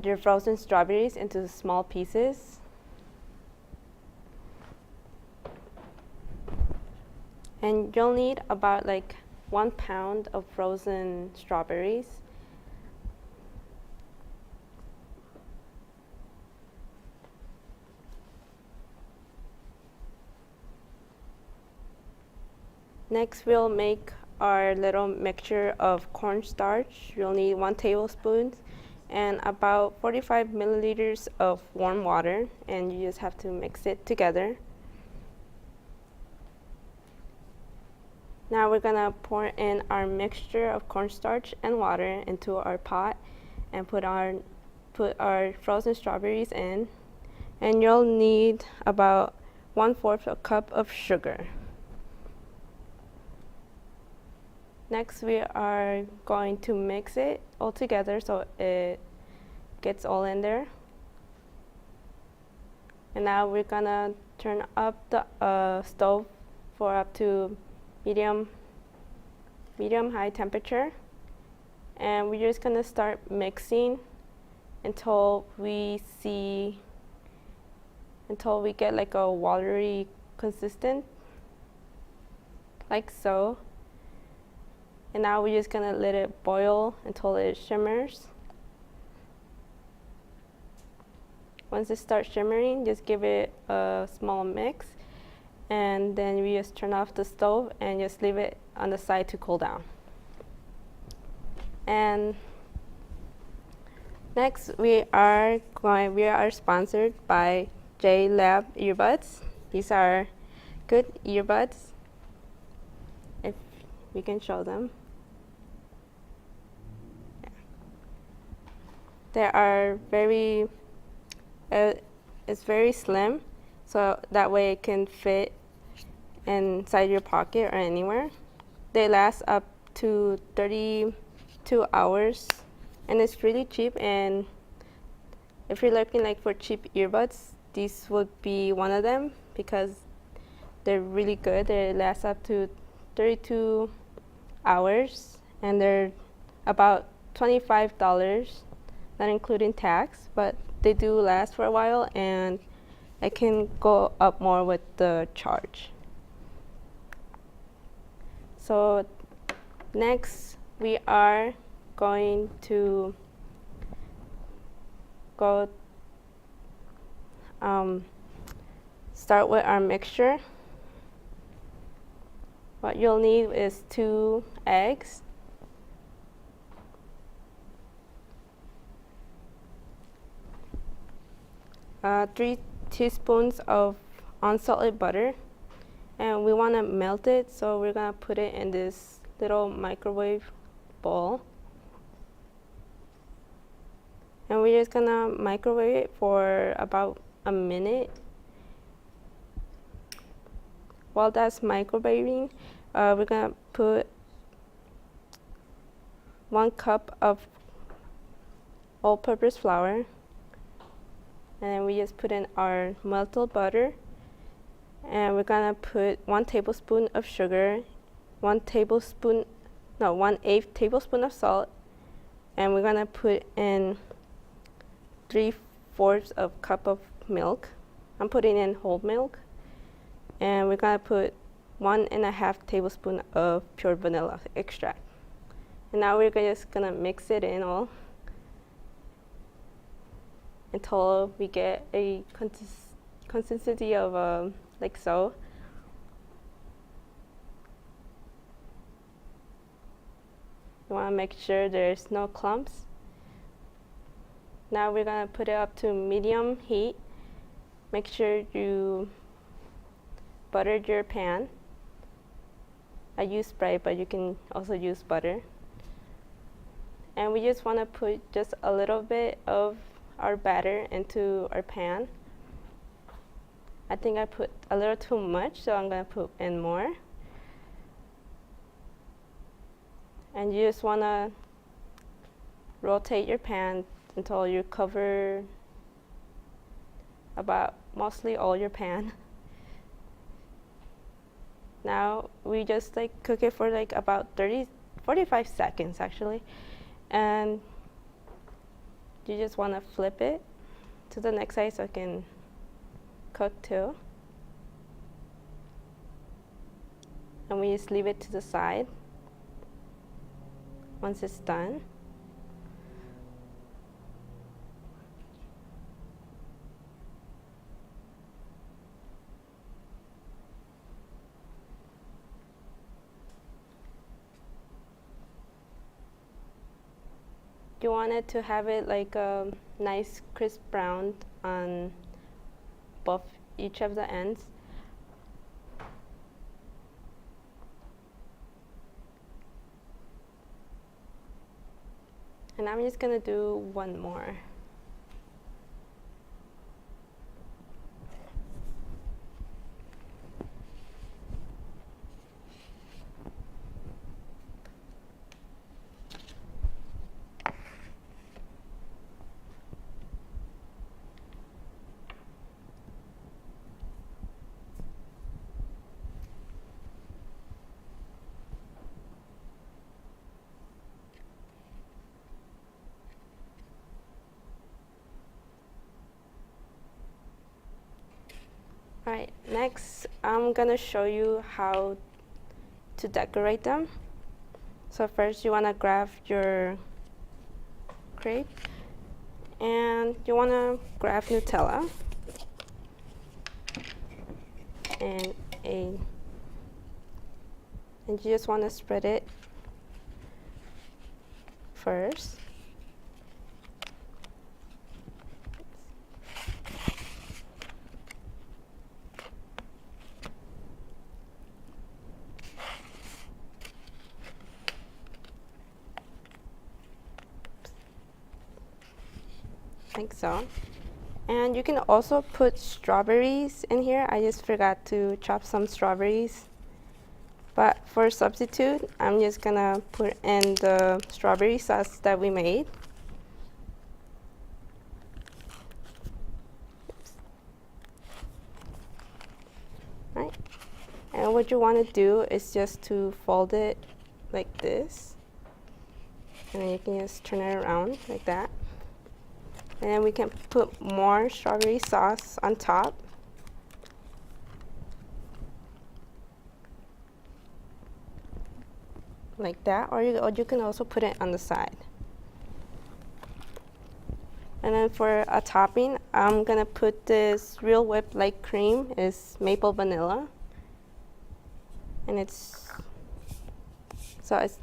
your frozen strawberries into small pieces. And you'll need about like 1 pound of frozen strawberries. Next, we'll make our little mixture of cornstarch. You'll need 1 tablespoon and about 45 milliliters of warm water, and you just have to mix it together. Now we're gonna pour in our mixture of cornstarch and water into our pot and put our frozen strawberries in, and you'll need about 1/4 a cup of sugar. Next, we are going to mix it all together so it gets all in there. And now we're gonna turn up the stove for up to medium high temperature. And we're just gonna start mixing until we get like a watery consistent, like so. And now we're just gonna let it boil until it shimmers. Once it starts shimmering, just give it a small mix, and then we just turn off the stove and just leave it on the side to cool down. And next, we are sponsored by J-Lab earbuds. These are good earbuds. If we can show them. They are it's very slim, so that way it can fit inside your pocket or anywhere. They last up to 32 hours, and it's really cheap. And if you're looking like for cheap earbuds, these would be one of them because they're really good. They last up to 32 hours, and they're about $25. Not including tax, but they do last for a while, and it can go up more with the charge. So next, we are going to go start with our mixture. What you'll need is 2 eggs, 3 teaspoons of unsalted butter, and we want to melt it, so we're going to put it in this little microwave bowl, and we're just going to microwave it for about a minute. While that's microwaving, we're going to put 1 cup of all-purpose flour, and then we just put in our melted butter, and we're gonna put 1 tablespoon of sugar, 1/8 tablespoon of salt, and we're gonna put in 3/4 of cup of milk. I'm putting in whole milk, and we're gonna put 1.5 tablespoon of pure vanilla extract. And now we're just gonna mix it in all. until we get a consistency of like so. You want to make sure there's no clumps. Now we're going to put it up to medium heat. Make sure you buttered your pan. I use spray, but you can also use butter. And we just want to put just a little bit of our batter into our pan. I think I put a little too much, so I'm going to put in more. And you just want to rotate your pan until you cover about mostly all your pan. Now we just like cook it for like about 45 seconds actually. And you just want to flip it to the next side so it can cook too. And we just leave it to the side once it's done. You want it to have it like a nice crisp brown on both each of the ends. And I'm just gonna do one more. Alright, next I'm gonna show you how to decorate them. So first you wanna grab your crepe and you wanna grab Nutella and you just wanna spread it first. Like so. And you can also put strawberries in here. I just forgot to chop some strawberries. But for substitute, I'm just gonna put in the strawberry sauce that we made. Right. And what you want to do is just to fold it like this. And then you can just turn it around like that. And then we can put more strawberry sauce on top. Like that, or you can also put it on the side. And then for a topping, I'm gonna put this Real Whip light cream. It's maple vanilla. And it's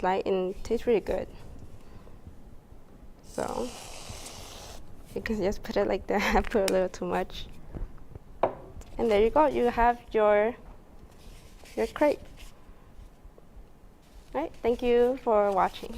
light and tastes really good. So you can just put it like that. I put a little too much. And there you go. You have your crepe. All right. Thank you for watching.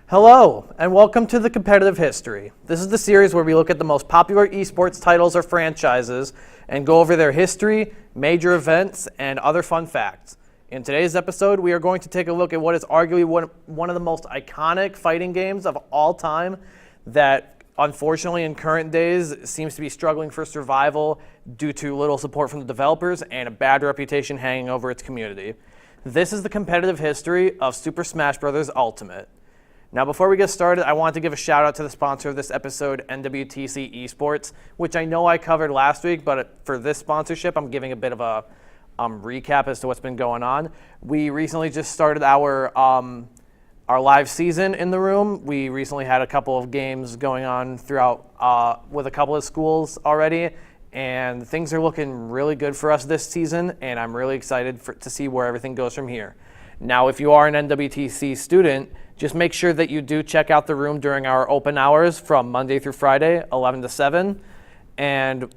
Hello, and welcome to the Competitive History. This is the series where we look at the most popular esports titles or franchises and go over their history, major events, and other fun facts. In today's episode, we are going to take a look at what is arguably one of the most iconic fighting games of all time that, unfortunately, in current days, seems to be struggling for survival due to little support from the developers and a bad reputation hanging over its community. This is the competitive history of Super Smash Bros. Ultimate. Now, before we get started, I want to give a shout out to the sponsor of this episode, NWTC Esports, which I know I covered last week, but for this sponsorship, I'm giving a bit of a recap as to what's been going on. We recently just started our live season in the room. We recently had a couple of games going on throughout with a couple of schools already, and things are looking really good for us this season, and I'm really excited to see where everything goes from here. Now, if you are an NWTC student, just make sure that you do check out the room during our open hours from Monday through Friday, 11 to 7. And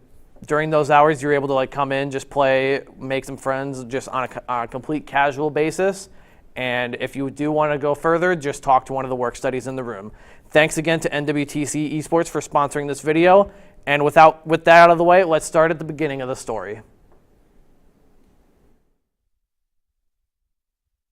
during those hours, you're able to come in, just play, make some friends just on a complete casual basis. And if you do want to go further, just talk to one of the work studies in the room. Thanks again to NWTC Esports for sponsoring this video. And with that out of the way, let's start at the beginning of the story.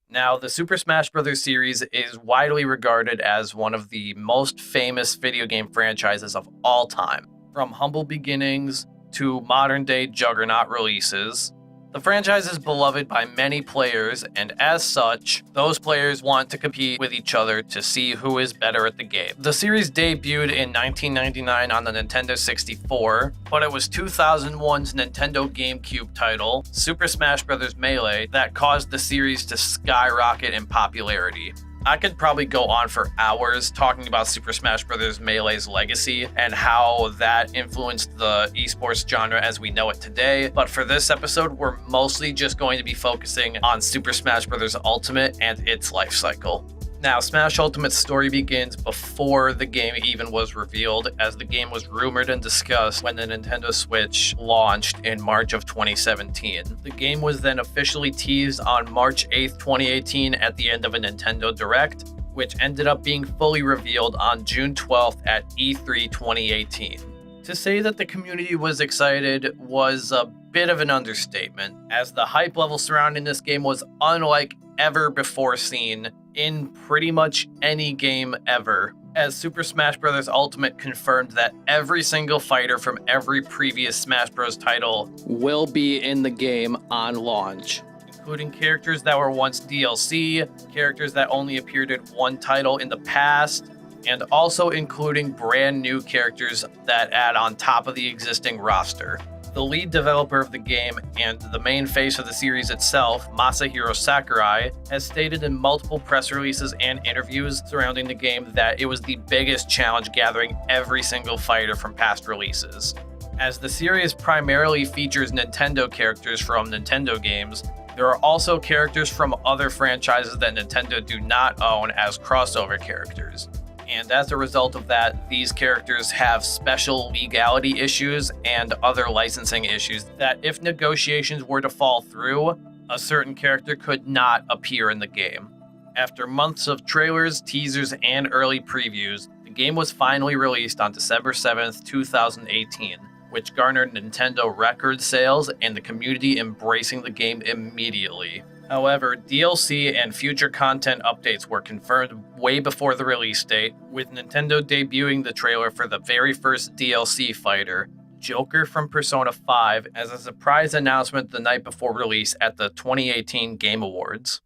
Now, the Super Smash Bros. Series is widely regarded as one of the most famous video game franchises of all time. From humble beginnings to modern-day juggernaut releases, the franchise is beloved by many players, and as such, those players want to compete with each other to see who is better at the game. The series debuted in 1999 on the Nintendo 64, but it was 2001's Nintendo GameCube title, Super Smash Bros. Melee, that caused the series to skyrocket in popularity. I could probably go on for hours talking about Super Smash Bros. Melee's legacy and how that influenced the esports genre as we know it today, but for this episode, we're mostly just going to be focusing on Super Smash Bros. Ultimate and its life cycle. Now, Smash Ultimate's story begins before the game even was revealed, as the game was rumored and discussed when the Nintendo Switch launched in March of 2017. The game was then officially teased on March 8th, 2018 at the end of a Nintendo Direct, which ended up being fully revealed on June 12th at E3 2018. To say that the community was excited was a bit of an understatement, as the hype level surrounding this game was unlike ever before seen in pretty much any game ever, as Super Smash Bros. Ultimate confirmed that every single fighter from every previous Smash Bros. Title will be in the game on launch, including characters that were once DLC, characters that only appeared in one title in the past, and also including brand new characters that add on top of the existing roster. The lead developer of the game and the main face of the series itself, Masahiro Sakurai, has stated in multiple press releases and interviews surrounding the game that it was the biggest challenge gathering every single fighter from past releases. As the series primarily features Nintendo characters from Nintendo games, there are also characters from other franchises that Nintendo do not own as crossover characters. And as a result of that, these characters have special legality issues and other licensing issues that if negotiations were to fall through, a certain character could not appear in the game. After months of trailers, teasers, and early previews, the game was finally released on December 7th, 2018, which garnered Nintendo record sales and the community embracing the game immediately. However, DLC and future content updates were confirmed way before the release date, with Nintendo debuting the trailer for the very first DLC fighter, Joker from Persona 5, as a surprise announcement the night before release at the 2018 Game Awards.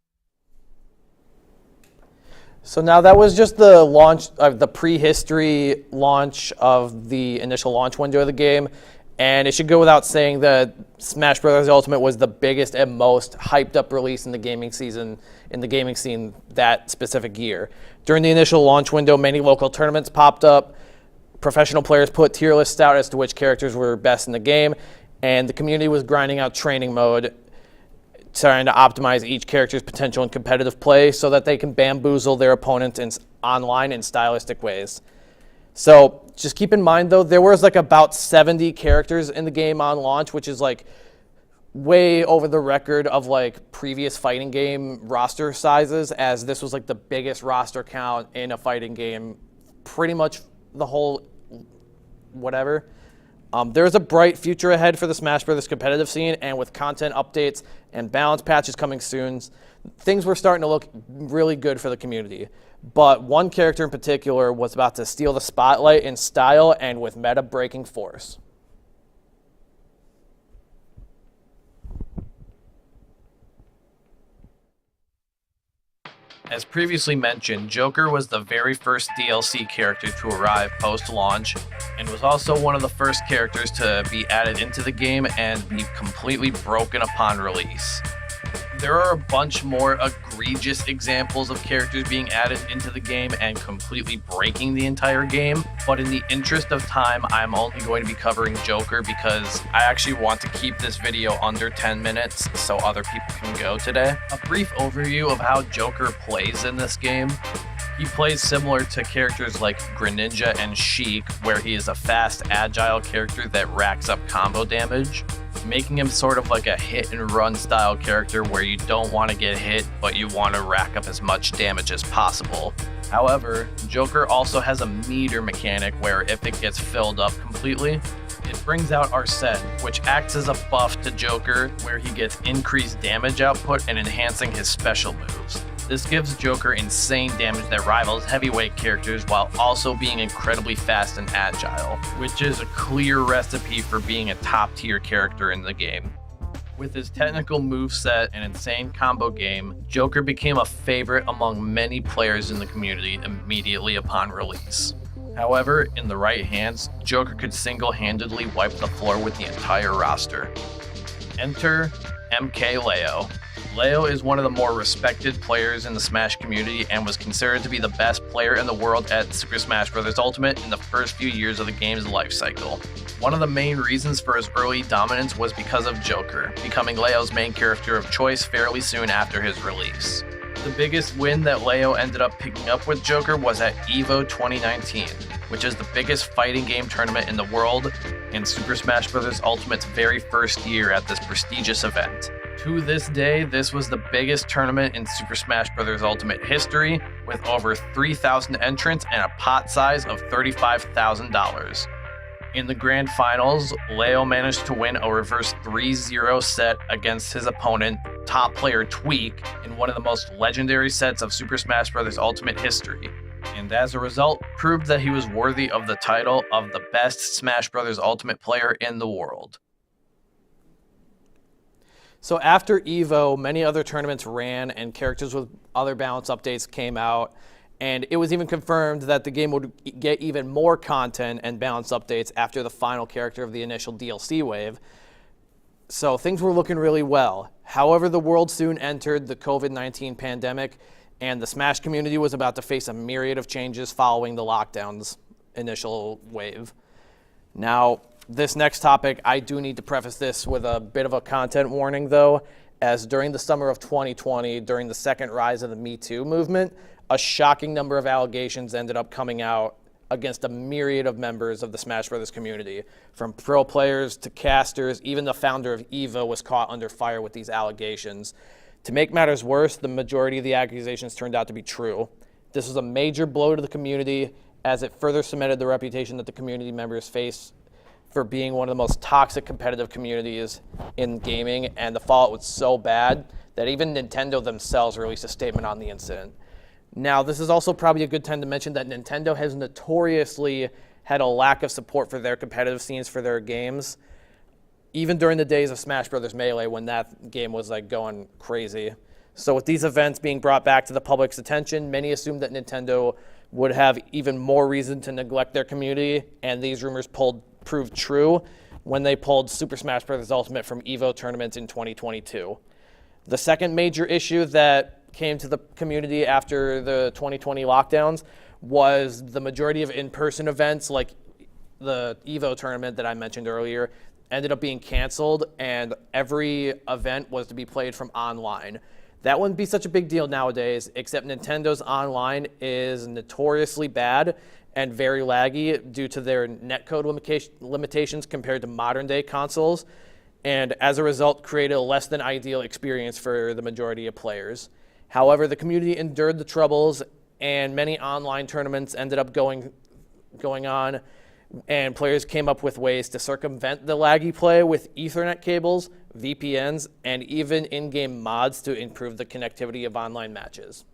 So now that was just the launch of the prehistory launch of the initial launch window of the game. And it should go without saying that Smash Bros. Ultimate was the biggest and most hyped up release in the gaming scene that specific year. During the initial launch window, many local tournaments popped up. Professional players put tier lists out as to which characters were best in the game, and the community was grinding out training mode, trying to optimize each character's potential in competitive play so that they can bamboozle their opponents online in stylistic ways. So just keep in mind, though, there was about 70 characters in the game on launch, which is way over the record of like previous fighting game roster sizes, as this was like the biggest roster count in a fighting game pretty much the whole whatever. There's a bright future ahead for the Smash Brothers competitive scene, and with content updates and balance patches coming soon, things were starting to look really good for the community. But one character in particular was about to steal the spotlight in style and with meta-breaking force. As previously mentioned, Joker was the very first DLC character to arrive post-launch, and was also one of the first characters to be added into the game and be completely broken upon release. There are a bunch more egregious examples of characters being added into the game and completely breaking the entire game, but in the interest of time, I'm only going to be covering Joker because I actually want to keep this video under 10 minutes so other people can go today. A brief overview of how Joker plays in this game. He plays similar to characters like Greninja and Sheik, where he is a fast, agile character that racks up combo damage, making him sort of like a hit and run style character where you don't want to get hit, but you want to rack up as much damage as possible. However, Joker also has a meter mechanic where if it gets filled up completely, it brings out Arsene, which acts as a buff to Joker where he gets increased damage output and enhancing his special moves. This gives Joker insane damage that rivals heavyweight characters while also being incredibly fast and agile, which is a clear recipe for being a top tier character in the game. With his technical moveset and insane combo game, Joker became a favorite among many players in the community immediately upon release. However, in the right hands, Joker could single-handedly wipe the floor with the entire roster. Enter MK Leo. Leo is one of the more respected players in the Smash community and was considered to be the best player in the world at Super Smash Bros. Ultimate in the first few years of the game's life cycle. One of the main reasons for his early dominance was because of Joker, becoming Leo's main character of choice fairly soon after his release. The biggest win that Leo ended up picking up with Joker was at EVO 2019, which is the biggest fighting game tournament in the world, and Super Smash Bros. Ultimate's very first year at this prestigious event. To this day, this was the biggest tournament in Super Smash Bros. Ultimate history, with over 3,000 entrants and a pot size of $35,000. In the grand finals, Leo managed to win a reverse 3-0 set against his opponent, top player Tweak, in one of the most legendary sets of Super Smash Bros. Ultimate history, and as a result, proved that he was worthy of the title of the best Smash Bros. Ultimate player in the world. So after EVO, many other tournaments ran and characters with other balance updates came out, and it was even confirmed that the game would get even more content and balance updates after the final character of the initial DLC wave. So things were looking really well. However, the world soon entered the COVID-19 pandemic, and the Smash community was about to face a myriad of changes following the lockdown's initial wave. Now, this next topic, I do need to preface this with a bit of a content warning though, as during the summer of 2020, during the second rise of the Me Too movement, a shocking number of allegations ended up coming out against a myriad of members of the Smash Brothers community. From pro players to casters, even the founder of EVO was caught under fire with these allegations. To make matters worse, the majority of the accusations turned out to be true. This was a major blow to the community as it further cemented the reputation that the community members face for being one of the most toxic competitive communities in gaming, and the fallout was so bad that even Nintendo themselves released a statement on the incident. Now, this is also probably a good time to mention that Nintendo has notoriously had a lack of support for their competitive scenes for their games, even during the days of Smash Bros. Melee when that game was like going crazy. So with these events being brought back to the public's attention, many assumed that Nintendo would have even more reason to neglect their community, and these rumors proved true when they pulled Super Smash Bros. Ultimate from EVO tournaments in 2022. The second major issue that came to the community after the 2020 lockdowns was the majority of in-person events like the EVO tournament that I mentioned earlier ended up being canceled, and every event was to be played from online. That wouldn't be such a big deal nowadays, except Nintendo's online is notoriously bad and very laggy due to their netcode limitations compared to modern day consoles. and as a result created a less than ideal experience for the majority of players. However, the community endured the troubles, and many online tournaments ended up going on, and players came up with ways to circumvent the laggy play with Ethernet cables, VPNs, and even in-game mods to improve the connectivity of online matches.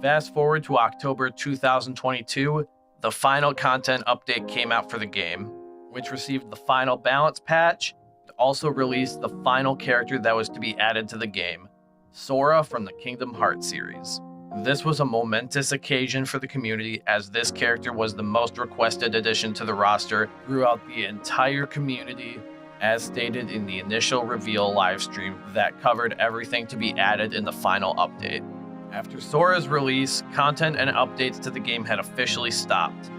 Fast forward to October 2022, the final content update came out for the game, which received the final balance patch. It also released the final character that was to be added to the game, Sora from the Kingdom Hearts series. This was a momentous occasion for the community, as this character was the most requested addition to the roster throughout the entire community, as stated in the initial reveal livestream that covered everything to be added in the final update. After Sora's release, content and updates to the game had officially stopped,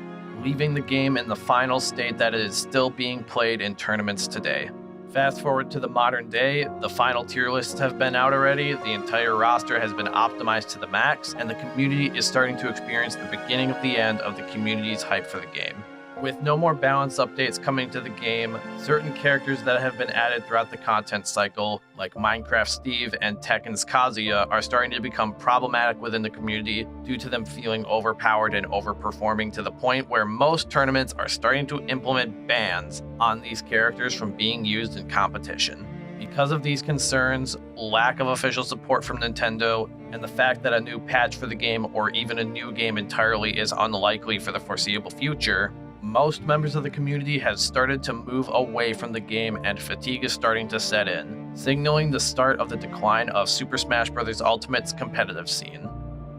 leaving the game in the final state that it is still being played in tournaments today. Fast forward to the modern day, the final tier lists have been out already, the entire roster has been optimized to the max, and the community is starting to experience the beginning of the end of the community's hype for the game. With no more balance updates coming to the game, certain characters that have been added throughout the content cycle, like Minecraft Steve and Tekken's Kazuya, are starting to become problematic within the community due to them feeling overpowered and overperforming to the point where most tournaments are starting to implement bans on these characters from being used in competition. Because of these concerns, lack of official support from Nintendo, and the fact that a new patch for the game or even a new game entirely is unlikely for the foreseeable future, most members of the community have started to move away from the game, and fatigue is starting to set in, signaling the start of the decline of Super Smash Bros. Ultimate's competitive scene.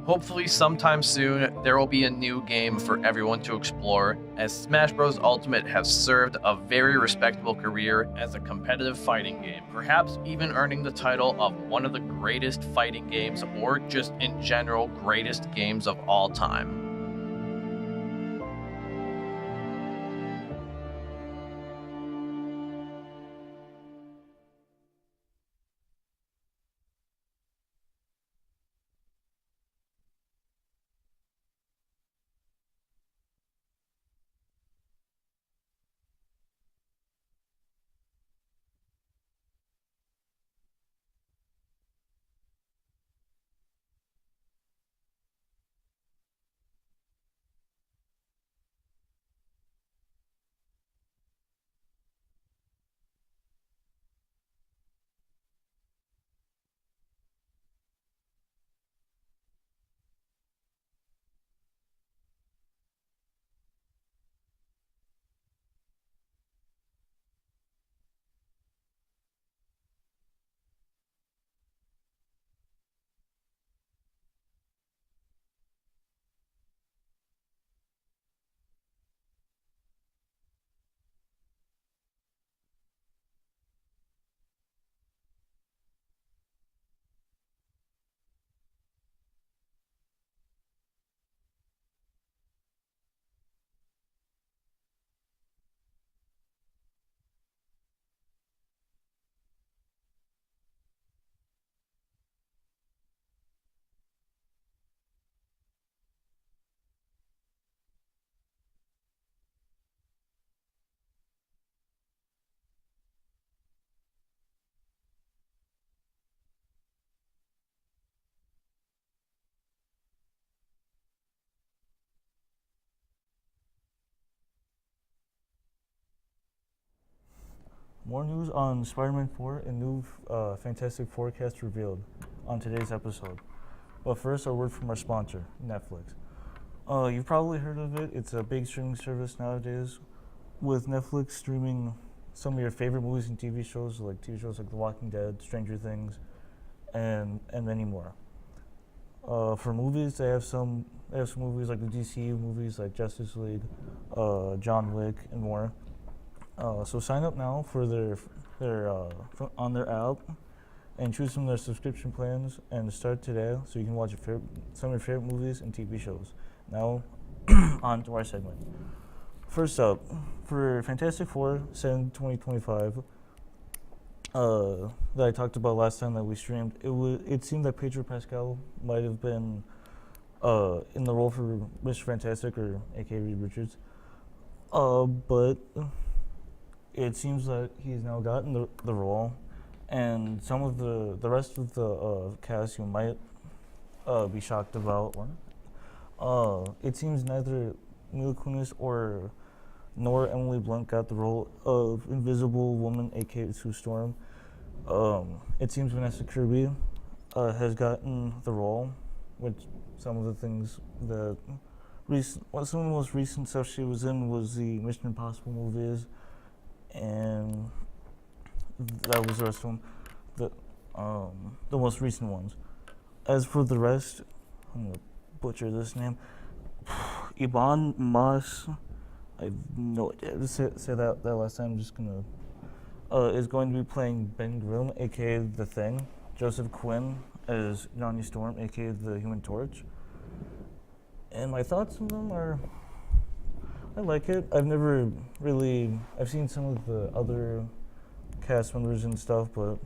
Hopefully sometime soon, there will be a new game for everyone to explore, as Smash Bros. Ultimate has served a very respectable career as a competitive fighting game, perhaps even earning the title of one of the greatest fighting games, or just in general greatest games of all time. More news on Spider-Man 4 and new Fantastic Four cast revealed on today's episode. But first, a word from our sponsor, Netflix. You've probably heard of it. It's a big streaming service nowadays, with Netflix streaming some of your favorite movies and TV shows like The Walking Dead, Stranger Things, and many more. For movies, they have some movies like the DCU movies like Justice League, John Wick, and more. So sign up now for on their app and choose some of their subscription plans and start today so you can watch some of your favorite movies and TV shows. Now, on to our segment. First up, for Fantastic Four, 2025, that I talked about last time that we streamed, it seemed that Pedro Pascal might have been in the role for Mr. Fantastic, or aka Reed Richards. But it seems that he's now gotten the role, and some of the rest of the cast you might be shocked about. It seems neither Mila Kunis nor Emily Blunt got the role of Invisible Woman, aka Sue Storm. It seems Vanessa Kirby has gotten the role, which some of the things that some of the most recent stuff she was in was the Mission Impossible movies, and that was the rest of them, the most recent ones. As for the rest, I'm gonna butcher this name, Iban Mas, I have no idea to say that last time. I'm just gonna is going to be playing Ben Grimm, aka The Thing. Joseph Quinn as Johnny Storm, aka the Human Torch. And my thoughts on them are, I like it. I've seen some of the other cast members and stuff, but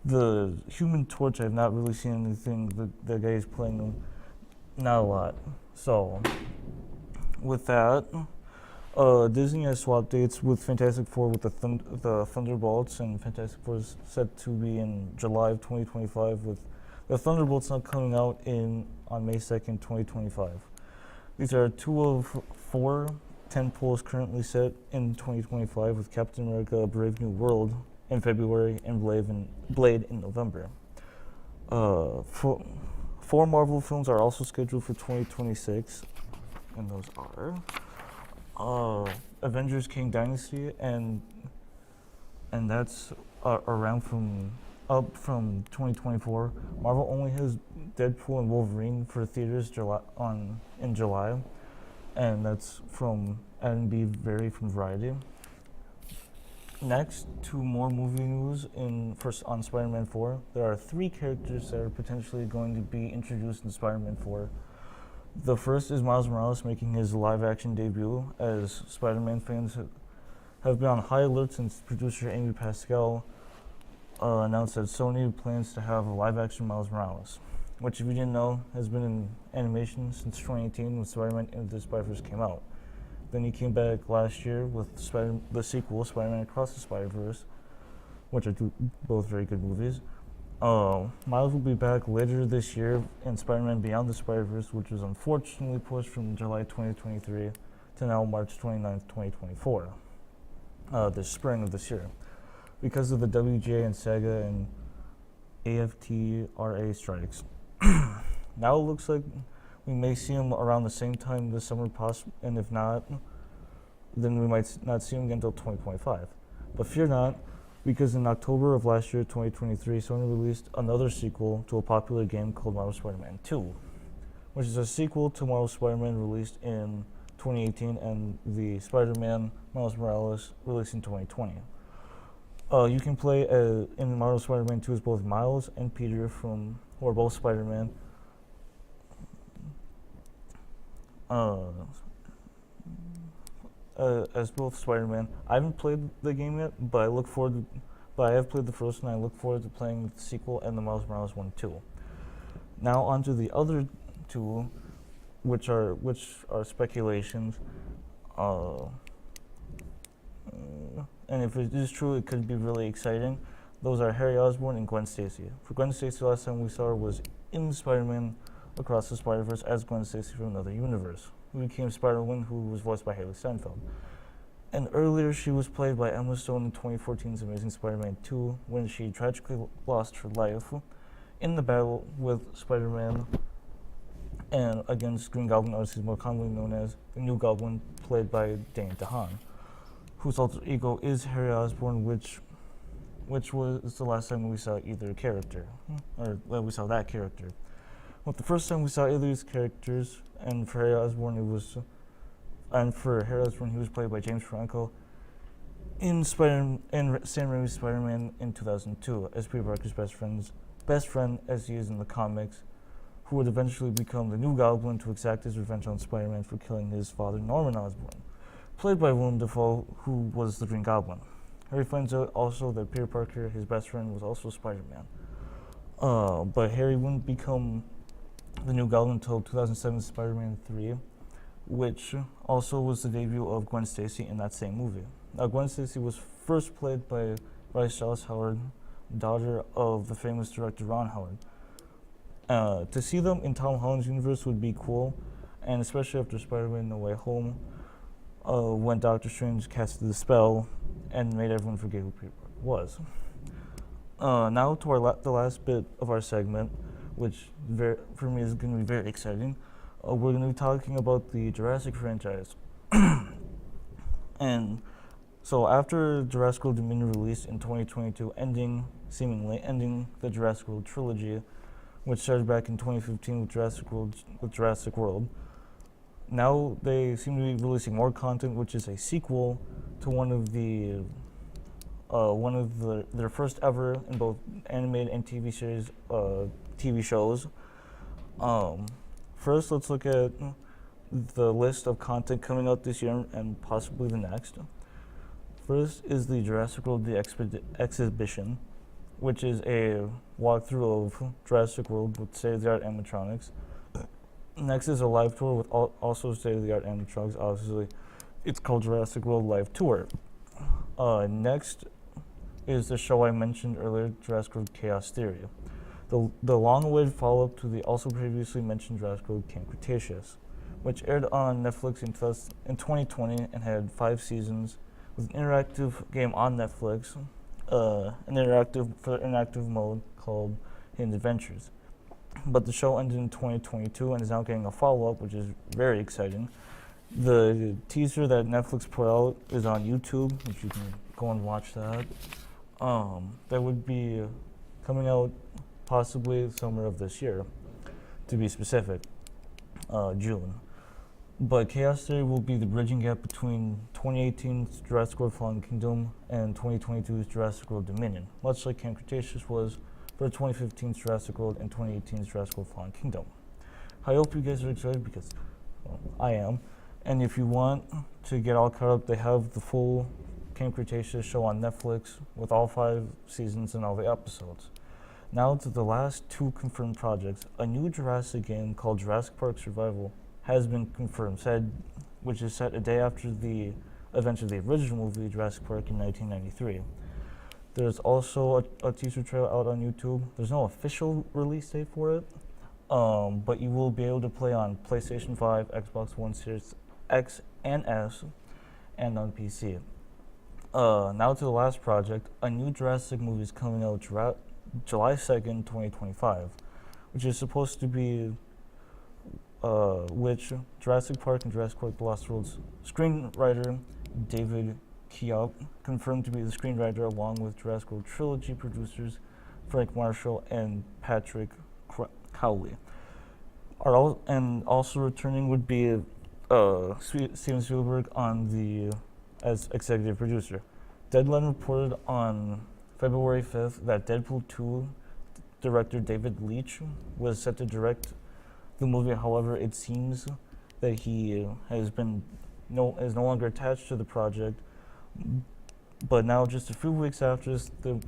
the Human Torch, I've not really seen anything. The guy is playing them, not a lot. So, with that, Disney has swapped dates with Fantastic Four with the Thunderbolts, and Fantastic Four is set to be in July of 2025, with the Thunderbolts not coming out on May 2nd, 2025. These are 2 of 4 tentpoles currently set in 2025, with Captain America: Brave New World in February and Blade in November. 4 Marvel films are also scheduled for 2026, and those are Avengers: King Dynasty, and that's around from 2024. Marvel only has Deadpool and Wolverine for theaters in July, and that's from Adam B. Very from Variety. Next, 2 more movie news on Spider-Man 4. There are 3 characters that are potentially going to be introduced in Spider-Man 4. The first is Miles Morales making his live-action debut, as Spider-Man fans have been on high alert since producer Amy Pascal announced that Sony plans to have a live-action Miles Morales, which, if you didn't know, has been in animation since 2018 when Spider-Man Into the Spider-Verse came out. Then he came back last year with the sequel, Spider-Man Across the Spider-Verse, which are both very good movies. Miles will be back later this year in Spider-Man Beyond the Spider-Verse, which was unfortunately pushed from July 2023 to now March 29th, 2024, the spring of this year, because of the WGA and SEGA and AFTRA strikes. Now it looks like we may see him around the same time this summer, and if not, then we might not see him again until 2025. But fear not, because in October of last year, 2023, Sony released another sequel to a popular game called Marvel Spider-Man 2, which is a sequel to Marvel Spider-Man released in 2018 and the Spider-Man Miles Morales released in 2020. You can play in Marvel Spider-Man 2 as both Miles and Peter who are both Spider-Man. As both Spider-Man. I haven't played the game yet, but I have played the first one. I look forward to playing the sequel and the Miles Morales one too. Now on to the other 2, which are speculations. And if it is true, it could be really exciting. Those are Harry Osborn and Gwen Stacy. For Gwen Stacy, last time we saw her was in Spider-Man Across the Spider-Verse as Gwen Stacy from another universe, who became Spider-Woman, who was voiced by Haley Steinfeld. And earlier, she was played by Emma Stone in 2014's Amazing Spider-Man 2, when she tragically lost her life in the battle with Spider-Man and against Green Goblin, or more commonly known as the New Goblin, played by Dane DeHaan, whose alter ego is Harry Osborn, which was the last time we saw either character, or we saw that character. Well, the first time we saw either of these characters, and for Harry Osborn, he was played by James Franco in Sam Raimi's Spider-Man in 2002 as Peter Parker's best friend as he is in the comics, who would eventually become the New Goblin to exact his revenge on Spider-Man for killing his father, Norman Osborn, played by Willem Dafoe, who was the Green Goblin. Harry finds out also that Peter Parker, his best friend, was also Spider-Man. But Harry wouldn't become the new Goblin until 2007 Spider-Man 3, which also was the debut of Gwen Stacy in that same movie. Now, Gwen Stacy was first played by Bryce Dallas Howard, daughter of the famous director Ron Howard. To see them in Tom Holland's universe would be cool, and especially after Spider-Man No Way Home, when Doctor Strange casted the spell and made everyone forget who Peter Parker was. Now to the last bit of our segment, which for me is going to be very exciting. We're going to be talking about the Jurassic franchise. And so after Jurassic World Dominion released in 2022, seemingly ending the Jurassic World trilogy, which started back in 2015 with Jurassic World. Now they seem to be releasing more content, which is a sequel to one of their first ever in both animated and TV series, TV shows. First, let's look at the list of content coming out this year and possibly the next. First is the Jurassic World The Exhibition, which is a walkthrough of Jurassic World with state-of-the-art animatronics. Next is a live tour with also state-of-the-art animatronics. Obviously, it's called Jurassic World Live Tour. Next is the show I mentioned earlier, Jurassic World Chaos Theory, the long-awaited follow-up to the also previously mentioned Jurassic World Camp Cretaceous, which aired on Netflix in 2020 and had 5 seasons with an interactive game on Netflix, an interactive mode called Hidden Adventures. But the show ended in 2022 and is now getting a follow-up, which is very exciting. The teaser that Netflix put out is on YouTube, which you can go and watch that. That would be coming out possibly summer of this year, to be specific, June. But Chaos Theory will be the bridging gap between 2018's Jurassic World Fallen Kingdom and 2022's Jurassic World Dominion, much like Camp Cretaceous was for 2015's Jurassic World and 2018's Jurassic World Fallen Kingdom. I hope you guys are excited because, well, I am. And if you want to get all caught up, they have the full Camp Cretaceous show on Netflix with all 5 seasons and all the episodes. Now to the last 2 confirmed projects. A new Jurassic game called Jurassic Park Survival has been confirmed, which is set a day after the events of the original movie Jurassic Park in 1993. There's also a teaser trailer out on YouTube. There's no official release date for it, but you will be able to play on PlayStation 5, Xbox One Series X and S, and on PC. Now to the last project. A new Jurassic movie is coming out July 2nd, 2025, which is supposed to be which Jurassic Park and Jurassic Park The Lost World's screenwriter David Koepp confirmed to be the screenwriter, along with Jurassic World Trilogy producers Frank Marshall and Patrick Cowley. And also returning would be Steven Spielberg as executive producer. Deadline reported on February 5th that Deadpool 2 director David Leitch was set to direct the movie. However, it seems that he is no longer attached to the project. But now, just a few weeks after the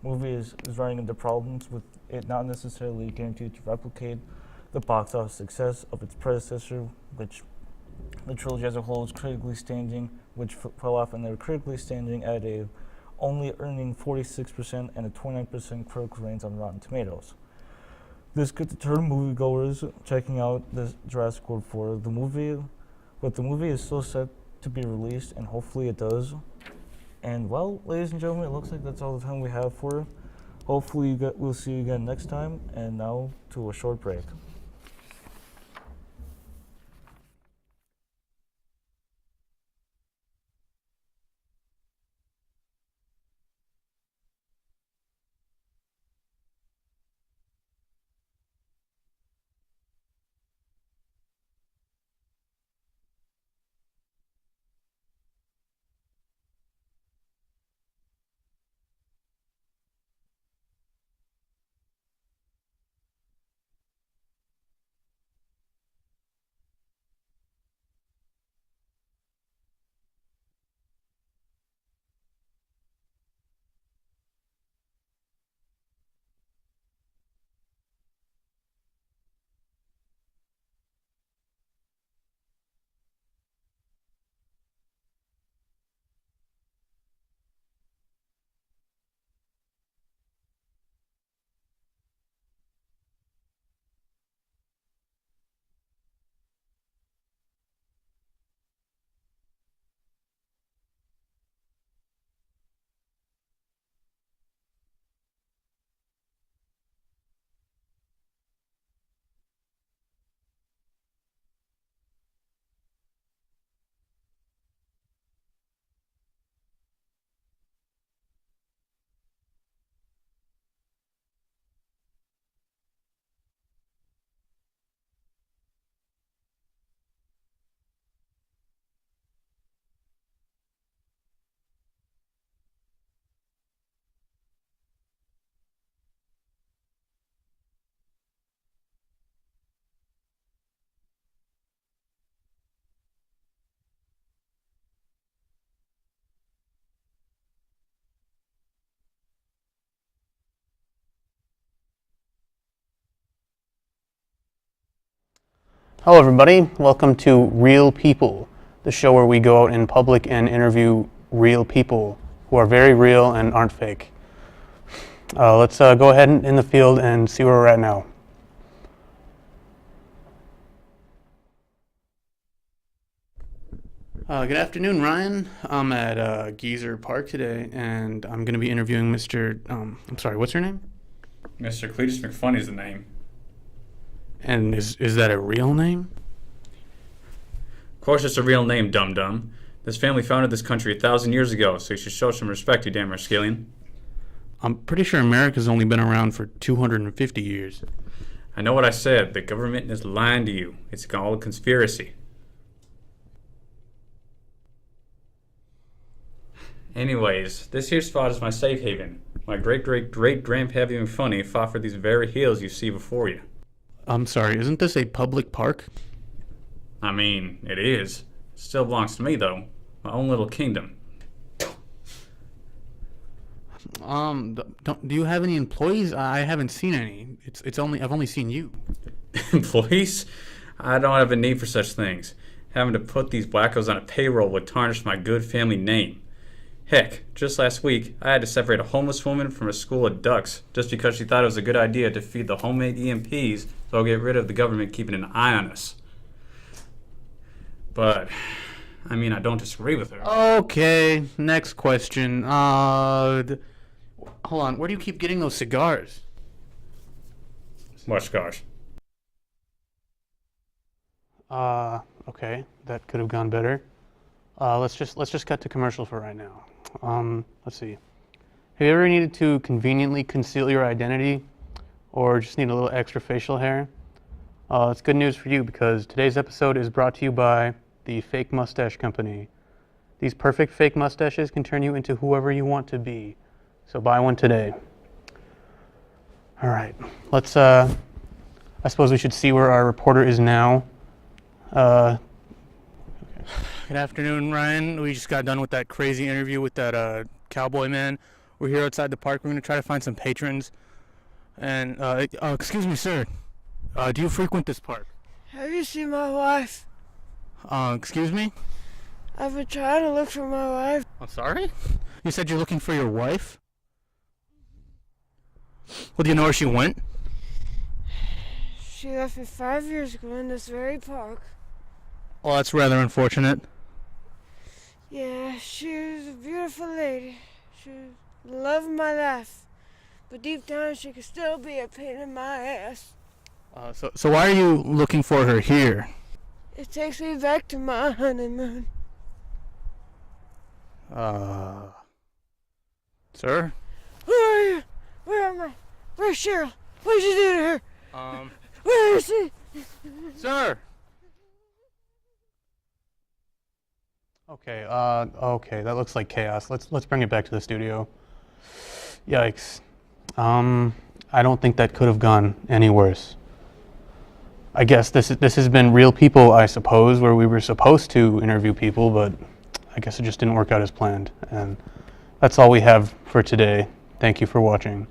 movie is running into problems with it not necessarily guaranteed to replicate the box office success of its predecessor, which the trilogy as a whole is critically standing, which fell off, and they're critically standing at only earning 46% and a 29% critical ratings on Rotten Tomatoes. This could deter moviegoers checking out the Jurassic World 4. But the movie is still set to be released, and hopefully it does. And well, ladies and gentlemen, it looks like that's all the time we have for it. Hopefully we'll see you again next time. And now to a short break. Hello everybody, welcome to Real People, the show where we go out in public and interview real people who are very real and aren't fake. Let's go ahead in the field and see where we're at now. Good afternoon, Ryan. I'm at Geezer Park today, and I'm going to be interviewing Mr. I'm sorry, what's your name? Mr. Cletus McFunny is the name. And is that a real name? Of course it's a real name, dum-dum. This family founded this country 1,000 years ago, so you should show some respect, you damn rascallion. I'm pretty sure America's only been around for 250 years. I know what I said. The government is lying to you. It's all a conspiracy. Anyways, this here spot is my safe haven. My great-great-great-grandpappy McFunny fought for these very hills you see before you. I'm sorry, isn't this a public park? I mean, it is. It still belongs to me, though. My own little kingdom. Do you have any employees? I haven't seen any. I've only seen you. Employees? I don't have a need for such things. Having to put these wackos on a payroll would tarnish my good family name. Heck, just last week, I had to separate a homeless woman from a school of ducks just because she thought it was a good idea to feed the homemade EMPs so I'll get rid of the government keeping an eye on us. But, I mean, I don't disagree with her. Okay, next question. Hold on, where do you keep getting those cigars? What cigars? Okay, that could have gone better. Let's just cut to commercial for right now. Let's see. Have you ever needed to conveniently conceal your identity or just need a little extra facial hair? It's good news for you because today's episode is brought to you by the Fake Mustache Company. These perfect fake mustaches can turn you into whoever you want to be. So buy one today. All right, let's, I suppose we should see where our reporter is now. Good afternoon, Ryan. We just got done with that crazy interview with that cowboy man. We're here outside the park. We're going to try to find some patrons. And, excuse me, sir. Do you frequent this park? Have you seen my wife? Excuse me? I've been trying to look for my wife. I'm sorry? You said you're looking for your wife? Well, do you know where she went? She left me 5 years ago in this very park. Well, that's rather unfortunate. Yeah, she was a beautiful lady. She was the love of my life. But deep down, she could still be a pain in my ass. So why are you looking for her here? It takes me back to my honeymoon. Sir? Where are you? Where am I? Where's Cheryl? What did you do to her? Where is she? Sir! Okay, that looks like chaos. Let's bring it back to the studio. Yikes. I don't think that could have gone any worse. I guess this has been Real People, I suppose, where we were supposed to interview people, but I guess it just didn't work out as planned. And that's all we have for today. Thank you for watching.